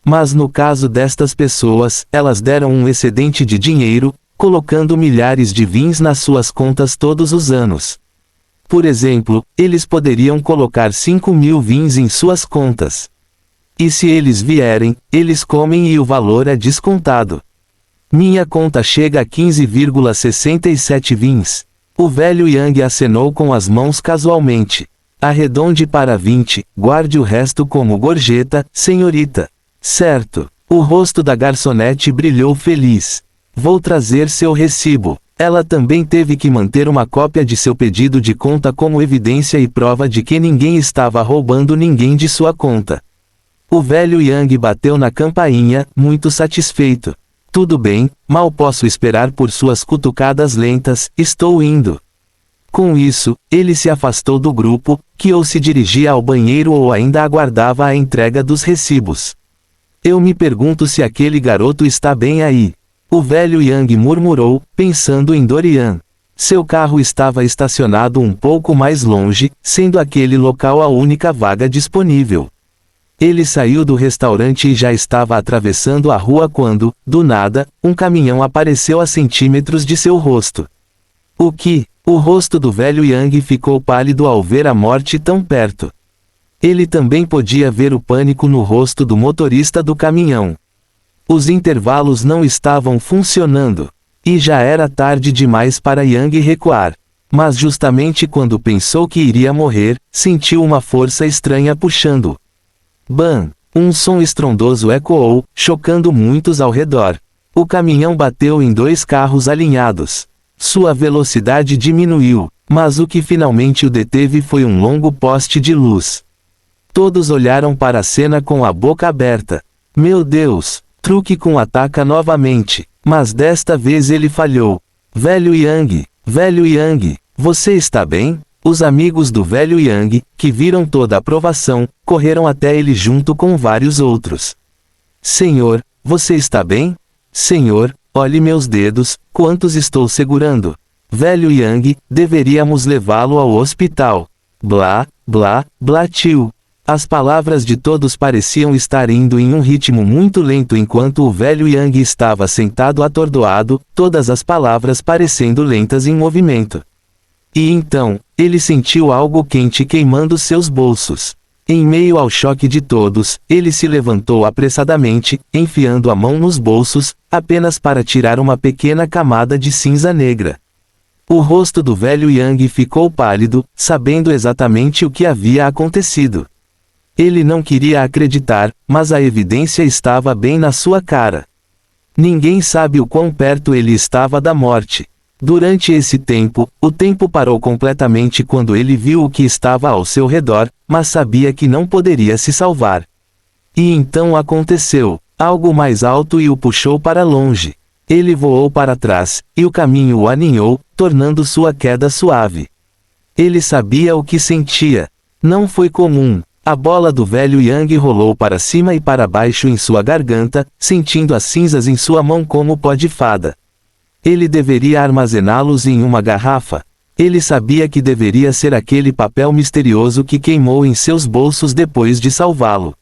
Mas no caso destas pessoas, elas deram um excedente de dinheiro, colocando milhares de vinhos nas suas contas todos os anos. Por exemplo, eles poderiam colocar 5.000 vinhos em suas contas. E se eles vierem, eles comem e o valor é descontado. Minha conta chega a 15,67 vinhos. O velho Yang acenou com as mãos casualmente. Arredonde para 20, guarde o resto como gorjeta, senhorita. Certo. O rosto da garçonete brilhou feliz. Vou trazer seu recibo. Ela também teve que manter uma cópia de seu pedido de conta como evidência e prova de que ninguém estava roubando ninguém de sua conta. O velho Yang bateu na campainha, muito satisfeito. Tudo bem, mal posso esperar por suas cutucadas lentas, estou indo. Com isso, ele se afastou do grupo, que ou se dirigia ao banheiro ou ainda aguardava a entrega dos recibos. Eu me pergunto se aquele garoto está bem aí. O velho Yang murmurou, pensando em Dorian. Seu carro estava estacionado um pouco mais longe, sendo aquele local a única vaga disponível. Ele saiu do restaurante e já estava atravessando a rua quando, do nada, um caminhão apareceu a centímetros de seu rosto. O que? O rosto do velho Yang ficou pálido ao ver a morte tão perto. Ele também podia ver o pânico no rosto do motorista do caminhão. Os intervalos não estavam funcionando. E já era tarde demais para Yang recuar. Mas justamente quando pensou que iria morrer, sentiu uma força estranha puxando-o. Bam! Um som estrondoso ecoou, chocando muitos ao redor. O caminhão bateu em 2 carros alinhados. Sua velocidade diminuiu, mas o que finalmente o deteve foi um longo poste de luz. Todos olharam para a cena com a boca aberta. Meu Deus! Truque com ataca novamente, mas desta vez ele falhou. Velho Yang, você está bem? Os amigos do velho Yang, que viram toda a provação, correram até ele junto com vários outros. Senhor, você está bem? Senhor, olhe meus dedos, quantos estou segurando? Velho Yang, deveríamos levá-lo ao hospital. Blá, blá, blá tio. As palavras de todos pareciam estar indo em um ritmo muito lento enquanto o velho Yang estava sentado atordoado, todas as palavras parecendo lentas em movimento. E então, ele sentiu algo quente queimando seus bolsos. Em meio ao choque de todos, ele se levantou apressadamente, enfiando a mão nos bolsos, apenas para tirar uma pequena camada de cinza negra. O rosto do velho Yang ficou pálido, sabendo exatamente o que havia acontecido. Ele não queria acreditar, mas a evidência estava bem na sua cara. Ninguém sabe o quão perto ele estava da morte. Durante esse tempo, o tempo parou completamente quando ele viu o que estava ao seu redor, mas sabia que não poderia se salvar. E então aconteceu. Algo mais alto e o puxou para longe. Ele voou para trás, e o caminho o aninhou, tornando sua queda suave. Ele sabia o que sentia. Não foi comum. A bola do velho Yang rolou para cima e para baixo em sua garganta, sentindo as cinzas em sua mão como pó de fada. Ele deveria armazená-los em uma garrafa. Ele sabia que deveria ser aquele papel misterioso que queimou em seus bolsos depois de salvá-lo.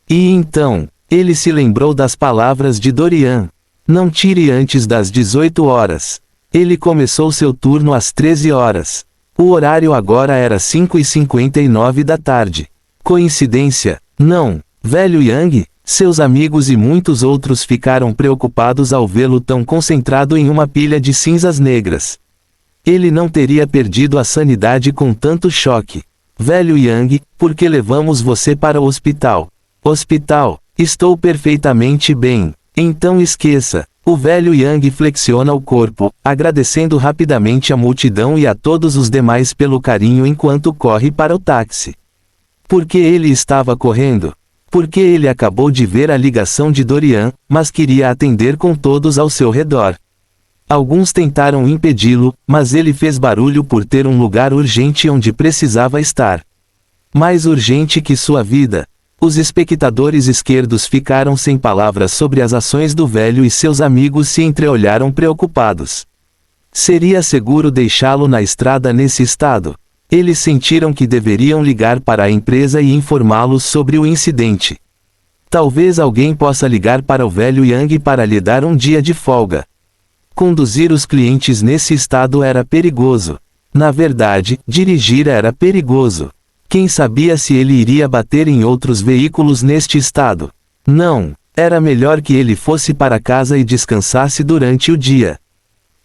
E então, ele se lembrou das palavras de Dorian. Não tire antes das 18 horas. Ele começou seu turno às 13 horas. O horário agora era 5h59 da tarde. Coincidência? Não. Velho Yang, seus amigos e muitos outros ficaram preocupados ao vê-lo tão concentrado em uma pilha de cinzas negras. Ele não teria perdido a sanidade com tanto choque. Velho Yang, por que levamos você para o hospital? Hospital, estou perfeitamente bem. Então esqueça. O velho Yang flexiona o corpo, agradecendo rapidamente a multidão e a todos os demais pelo carinho enquanto corre para o táxi. Por que ele estava correndo? Porque ele acabou de ver a ligação de Dorian, mas queria atender com todos ao seu redor. Alguns tentaram impedi-lo, mas ele fez barulho por ter um lugar urgente onde precisava estar. Mais urgente que sua vida. Os espectadores esquerdos ficaram sem palavras sobre as ações do velho e seus amigos se entreolharam preocupados. Seria seguro deixá-lo na estrada nesse estado? Eles sentiram que deveriam ligar para a empresa e informá-los sobre o incidente. Talvez alguém possa ligar para o velho Yang para lhe dar um dia de folga. Conduzir os clientes nesse estado era perigoso. Na verdade, dirigir era perigoso. Quem sabia se ele iria bater em outros veículos neste estado? Não, era melhor que ele fosse para casa e descansasse durante o dia.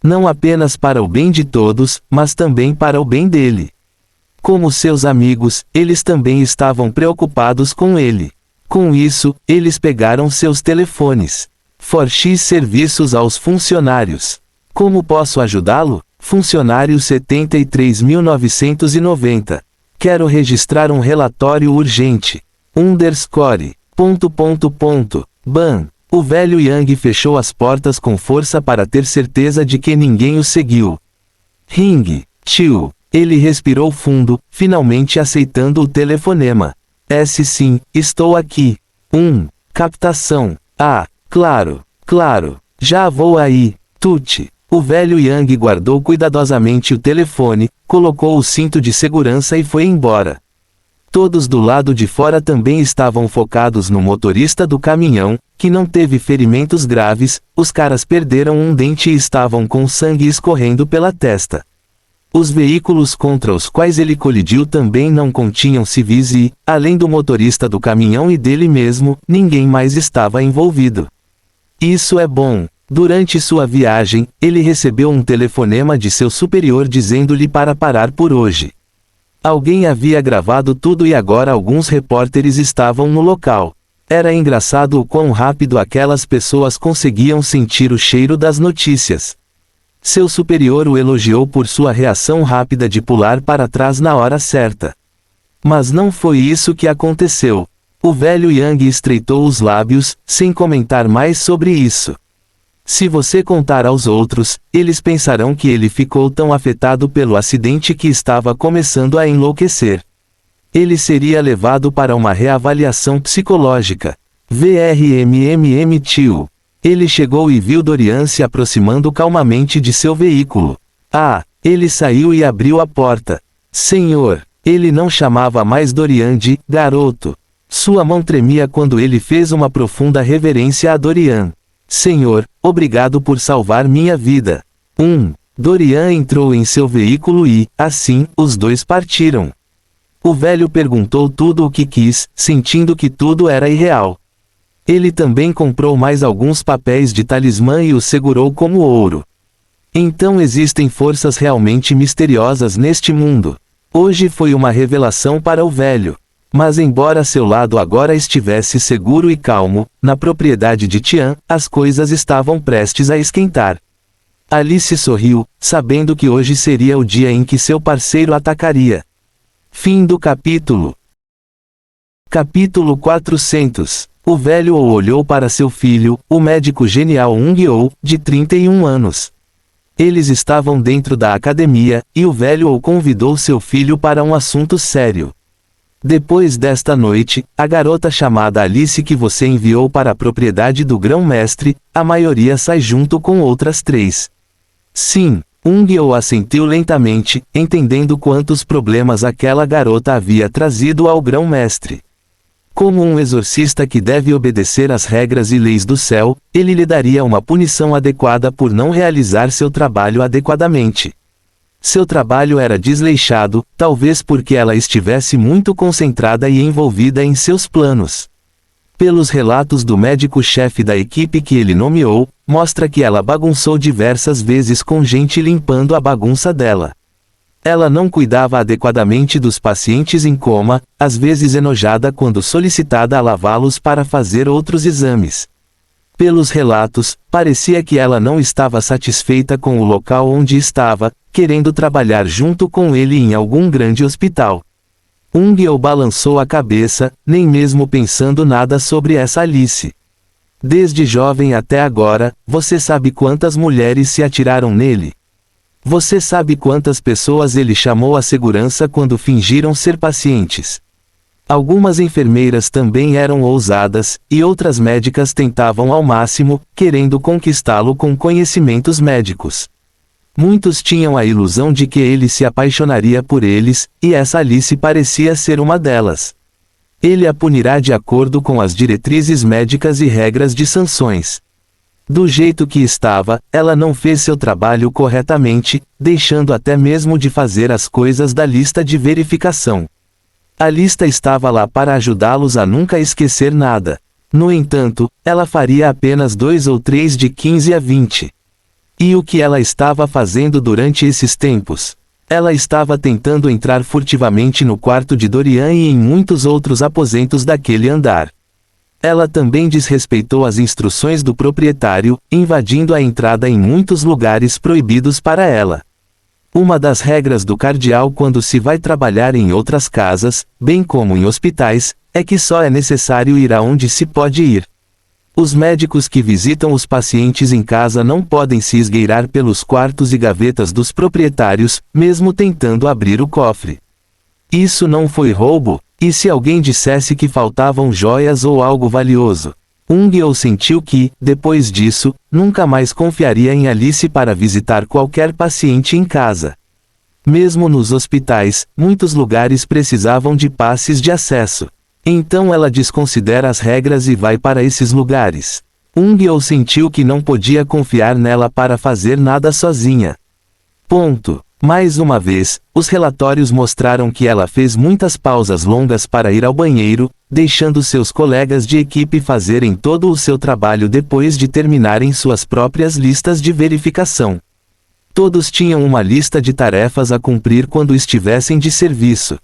Não apenas para o bem de todos, mas também para o bem dele. Como seus amigos, eles também estavam preocupados com ele. Com isso, eles pegaram seus telefones. Forx serviços aos funcionários. Como posso ajudá-lo? Funcionário 73.990. Quero registrar um relatório urgente. Underscore. Ban. O velho Yang fechou as portas com força para ter certeza de que ninguém o seguiu. Ring. Tio. Ele respirou fundo, finalmente aceitando o telefonema. Sim, estou aqui. Captação. Ah, claro, já vou aí. Tut. O velho Yang guardou cuidadosamente o telefone, colocou o cinto de segurança e foi embora. Todos do lado de fora também estavam focados no motorista do caminhão, que não teve ferimentos graves. Os caras perderam um dente e estavam com sangue escorrendo pela testa. Os veículos contra os quais ele colidiu também não continham civis e, além do motorista do caminhão e dele mesmo, ninguém mais estava envolvido. Isso é bom. Durante sua viagem, ele recebeu um telefonema de seu superior dizendo-lhe para parar por hoje. Alguém havia gravado tudo e agora alguns repórteres estavam no local. Era engraçado o quão rápido aquelas pessoas conseguiam sentir o cheiro das notícias. Seu superior o elogiou por sua reação rápida de pular para trás na hora certa. Mas não foi isso que aconteceu. O velho Yang estreitou os lábios, sem comentar mais sobre isso. Se você contar aos outros, eles pensarão que ele ficou tão afetado pelo acidente que estava começando a enlouquecer. Ele seria levado para uma reavaliação psicológica. Tio. Ele chegou e viu Dorian se aproximando calmamente de seu veículo. Ele saiu e abriu a porta. Senhor, ele não chamava mais Dorian de garoto. Sua mão tremia quando ele fez uma profunda reverência a Dorian. Senhor, obrigado por salvar minha vida. Dorian entrou em seu veículo e, assim, os dois partiram. O velho perguntou tudo o que quis, sentindo que tudo era irreal. Ele também comprou mais alguns papéis de talismã e os segurou como ouro. Então existem forças realmente misteriosas neste mundo. Hoje foi uma revelação para o velho. Mas embora seu lado agora estivesse seguro e calmo, na propriedade de Tian, as coisas estavam prestes a esquentar. Alice sorriu, sabendo que hoje seria o dia em que seu parceiro atacaria. Fim do capítulo. Capítulo 400. O velho olhou para seu filho, o médico genial Ung-Oh, de 31 anos. Eles estavam dentro da academia, e o velho convidou seu filho para um assunto sério. Depois desta noite, a garota chamada Alice que você enviou para a propriedade do grão-mestre, a maioria sai junto com outras 3. Sim, Ung-Oh assentiu lentamente, entendendo quantos problemas aquela garota havia trazido ao grão-mestre. Como um exorcista que deve obedecer às regras e leis do céu, ele lhe daria uma punição adequada por não realizar seu trabalho adequadamente. Seu trabalho era desleixado, talvez porque ela estivesse muito concentrada e envolvida em seus planos. Pelos relatos do médico-chefe da equipe que ele nomeou, mostra que ela bagunçou diversas vezes com gente limpando a bagunça dela. Ela não cuidava adequadamente dos pacientes em coma, às vezes enojada quando solicitada a lavá-los para fazer outros exames. Pelos relatos, parecia que ela não estava satisfeita com o local onde estava, querendo trabalhar junto com ele em algum grande hospital. Ung-il balançou a cabeça, nem mesmo pensando nada sobre essa Alice. Desde jovem até agora, você sabe quantas mulheres se atiraram nele? Você sabe quantas pessoas ele chamou à segurança quando fingiram ser pacientes? Algumas enfermeiras também eram ousadas, e outras médicas tentavam ao máximo, querendo conquistá-lo com conhecimentos médicos. Muitos tinham a ilusão de que ele se apaixonaria por eles, e essa Alice parecia ser uma delas. Ele a punirá de acordo com as diretrizes médicas e regras de sanções. Do jeito que estava, ela não fez seu trabalho corretamente, deixando até mesmo de fazer as coisas da lista de verificação. A lista estava lá para ajudá-los a nunca esquecer nada. No entanto, ela faria apenas 2 ou 3 de 15 a 20. E o que ela estava fazendo durante esses tempos? Ela estava tentando entrar furtivamente no quarto de Dorian e em muitos outros aposentos daquele andar. Ela também desrespeitou as instruções do proprietário, invadindo a entrada em muitos lugares proibidos para ela. Uma das regras do cardeal quando se vai trabalhar em outras casas, bem como em hospitais, é que só é necessário ir aonde se pode ir. Os médicos que visitam os pacientes em casa não podem se esgueirar pelos quartos e gavetas dos proprietários, mesmo tentando abrir o cofre. Isso não foi roubo? E se alguém dissesse que faltavam joias ou algo valioso? Ung-il sentiu que, depois disso, nunca mais confiaria em Alice para visitar qualquer paciente em casa. Mesmo nos hospitais, muitos lugares precisavam de passes de acesso. Então ela desconsidera as regras e vai para esses lugares. Ung-il sentiu que não podia confiar nela para fazer nada sozinha. Ponto. Mais uma vez, os relatórios mostraram que ela fez muitas pausas longas para ir ao banheiro, deixando seus colegas de equipe fazerem todo o seu trabalho depois de terminarem suas próprias listas de verificação. Todos tinham uma lista de tarefas a cumprir quando estivessem de serviço.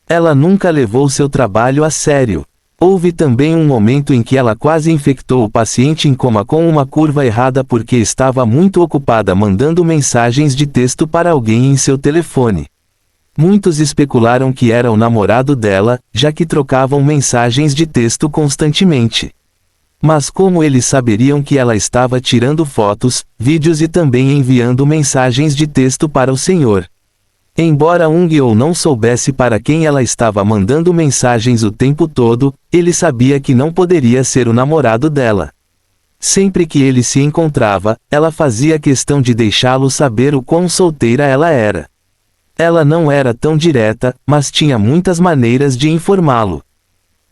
Ela nunca levou seu trabalho a sério. Houve também um momento em que ela quase infectou o paciente em coma com uma curva errada porque estava muito ocupada mandando mensagens de texto para alguém em seu telefone. Muitos especularam que era o namorado dela, já que trocavam mensagens de texto constantemente. Mas como eles saberiam que ela estava tirando fotos, vídeos e também enviando mensagens de texto para o senhor? Embora Ung-il não soubesse para quem ela estava mandando mensagens o tempo todo, ele sabia que não poderia ser o namorado dela. Sempre que ele se encontrava, ela fazia questão de deixá-lo saber o quão solteira ela era. Ela não era tão direta, mas tinha muitas maneiras de informá-lo.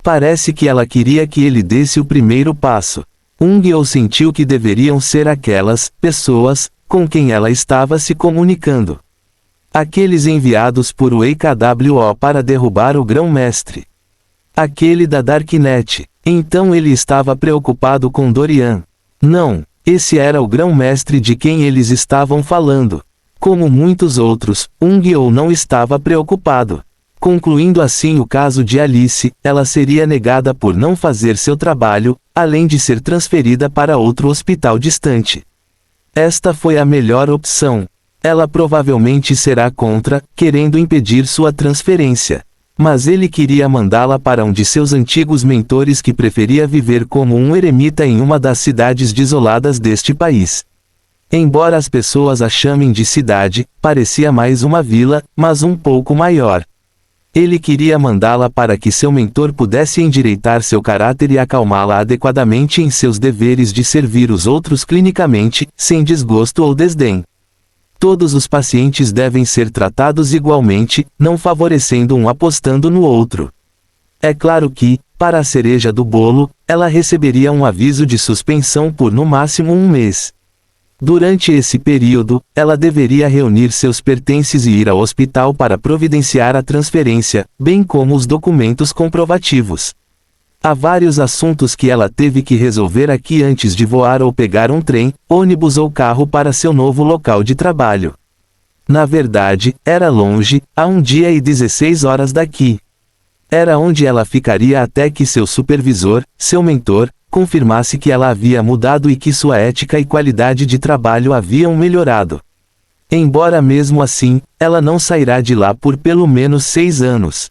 Parece que ela queria que ele desse o primeiro passo. Ung-il sentiu que deveriam ser aquelas pessoas com quem ela estava se comunicando. Aqueles enviados por o EKWO para derrubar o grão-mestre. Aquele da Darknet. Então ele estava preocupado com Dorian. Não, esse era o grão-mestre de quem eles estavam falando. Como muitos outros, Ung-il não estava preocupado. Concluindo assim o caso de Alice, ela seria negada por não fazer seu trabalho, além de ser transferida para outro hospital distante. Esta foi a melhor opção. Ela provavelmente será contra, querendo impedir sua transferência. Mas ele queria mandá-la para um de seus antigos mentores que preferia viver como um eremita em uma das cidades desoladas deste país. Embora as pessoas a chamem de cidade, parecia mais uma vila, mas um pouco maior. Ele queria mandá-la para que seu mentor pudesse endireitar seu caráter e acalmá-la adequadamente em seus deveres de servir os outros clinicamente, sem desgosto ou desdém. Todos os pacientes devem ser tratados igualmente, não favorecendo um apostando no outro. É claro que, para a cereja do bolo, ela receberia um aviso de suspensão por no máximo 1 mês. Durante esse período, ela deveria reunir seus pertences e ir ao hospital para providenciar a transferência, bem como os documentos comprovativos. Há vários assuntos que ela teve que resolver aqui antes de voar ou pegar um trem, ônibus ou carro para seu novo local de trabalho. Na verdade, era longe, a 1 dia e 16 horas daqui. Era onde ela ficaria até que seu supervisor, seu mentor, confirmasse que ela havia mudado e que sua ética e qualidade de trabalho haviam melhorado. Embora mesmo assim, ela não sairá de lá por pelo menos 6 anos.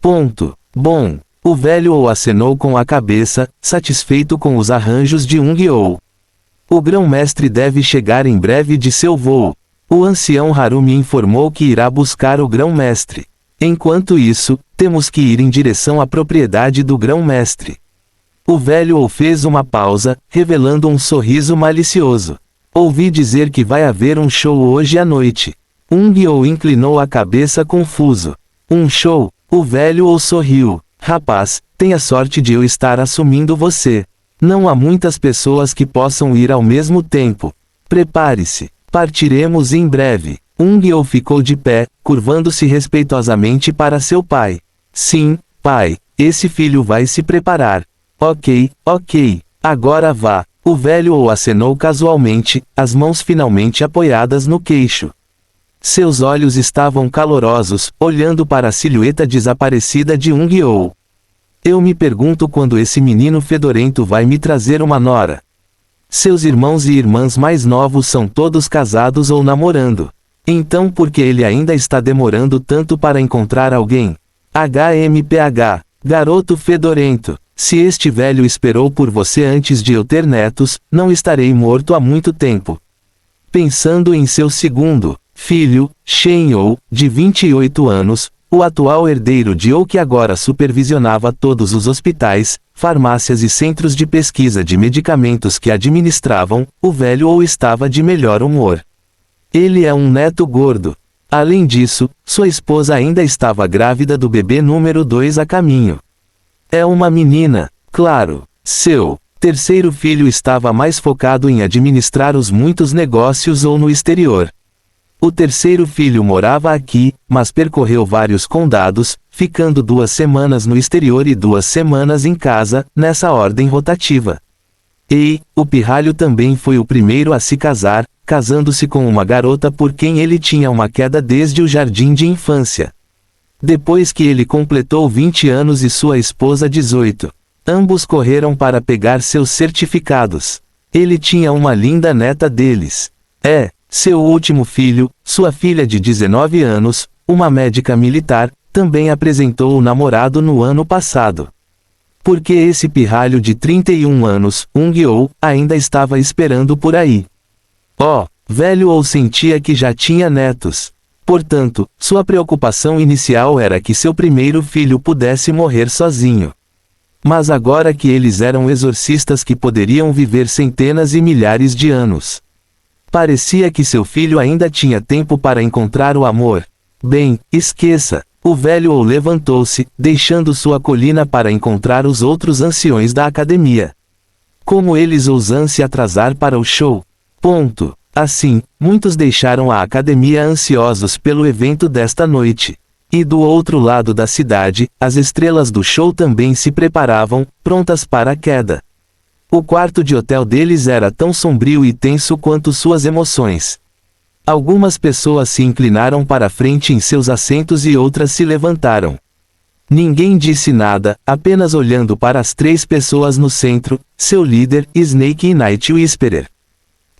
Ponto. Bom, o velho ou acenou com a cabeça, satisfeito com os arranjos de Ung-Oh. O grão-mestre deve chegar em breve de seu voo. O ancião Harumi informou que irá buscar o grão-mestre. Enquanto isso, temos que ir em direção à propriedade do grão-mestre. O velho fez uma pausa, revelando um sorriso malicioso. Ouvi dizer que vai haver um show hoje à noite. Ung-Oh inclinou a cabeça confuso. Um show? O velho sorriu. Rapaz, tenha sorte de eu estar assumindo você. Não há muitas pessoas que possam ir ao mesmo tempo. Prepare-se. Partiremos em breve. Ung-Oh ficou de pé, curvando-se respeitosamente para seu pai. Sim, pai, esse filho vai se preparar. Ok, agora vá. O velho acenou casualmente, as mãos finalmente apoiadas no queixo. Seus olhos estavam calorosos, olhando para a silhueta desaparecida de Ung-Oh. Eu me pergunto quando esse menino fedorento vai me trazer uma nora. Seus irmãos e irmãs mais novos são todos casados ou namorando. Então por que ele ainda está demorando tanto para encontrar alguém? HMPH, garoto fedorento. Se este velho esperou por você antes de eu ter netos, não estarei morto há muito tempo. Pensando em seu segundo filho, Shen-Oh, de 28 anos, o atual herdeiro de Oh que agora supervisionava todos os hospitais, farmácias e centros de pesquisa de medicamentos que administravam, o velho Oh estava de melhor humor. Ele é um neto gordo. Além disso, sua esposa ainda estava grávida do bebê número 2 a caminho. É uma menina, claro. Seu terceiro filho estava mais focado em administrar os muitos negócios ou no exterior. O terceiro filho morava aqui, mas percorreu vários condados, ficando 2 semanas no exterior e 2 semanas em casa, nessa ordem rotativa. E, o pirralho também foi o primeiro a se casar, casando-se com uma garota por quem ele tinha uma queda desde o jardim de infância. Depois que ele completou 20 anos e sua esposa 18, ambos correram para pegar seus certificados. Ele tinha uma linda neta deles. Seu último filho, sua filha de 19 anos, uma médica militar, também apresentou o namorado no ano passado. Porque esse pirralho de 31 anos, Ung-Oh, ainda estava esperando por aí. Velho sentia que já tinha netos. Portanto, sua preocupação inicial era que seu primeiro filho pudesse morrer sozinho. Mas agora que eles eram exorcistas que poderiam viver centenas e milhares de anos. Parecia que seu filho ainda tinha tempo para encontrar o amor. Bem, esqueça. O velho levantou-se, deixando sua colina para encontrar os outros anciões da academia. Como eles ousam se atrasar para o show? Assim, muitos deixaram a academia ansiosos pelo evento desta noite. E do outro lado da cidade, as estrelas do show também se preparavam, prontas para a queda. O quarto de hotel deles era tão sombrio e tenso quanto suas emoções. Algumas pessoas se inclinaram para a frente em seus assentos e outras se levantaram. Ninguém disse nada, apenas olhando para as 3 pessoas no centro, seu líder, Snake e Night Whisperer.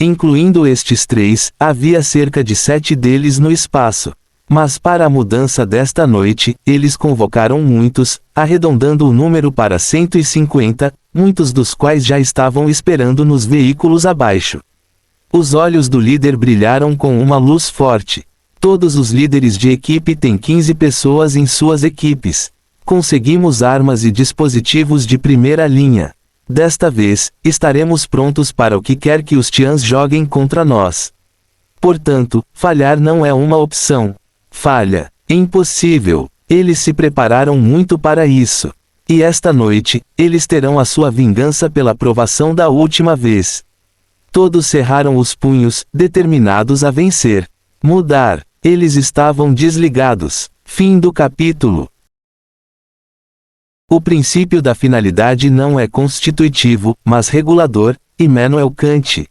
Incluindo estes 3, havia cerca de 7 deles no espaço. Mas para a mudança desta noite, eles convocaram muitos, arredondando o número para 150, muitos dos quais já estavam esperando nos veículos abaixo. Os olhos do líder brilharam com uma luz forte. Todos os líderes de equipe têm 15 pessoas em suas equipes. Conseguimos armas e dispositivos de primeira linha. Desta vez, estaremos prontos para o que quer que os Tians joguem contra nós. Portanto, falhar não é uma opção. Falha. Impossível. Eles se prepararam muito para isso. E esta noite, eles terão a sua vingança pela provação da última vez. Todos cerraram os punhos, determinados a vencer. Mudar. Eles estavam desligados. Fim do capítulo. O princípio da finalidade não é constitutivo, mas regulador. Immanuel Kant.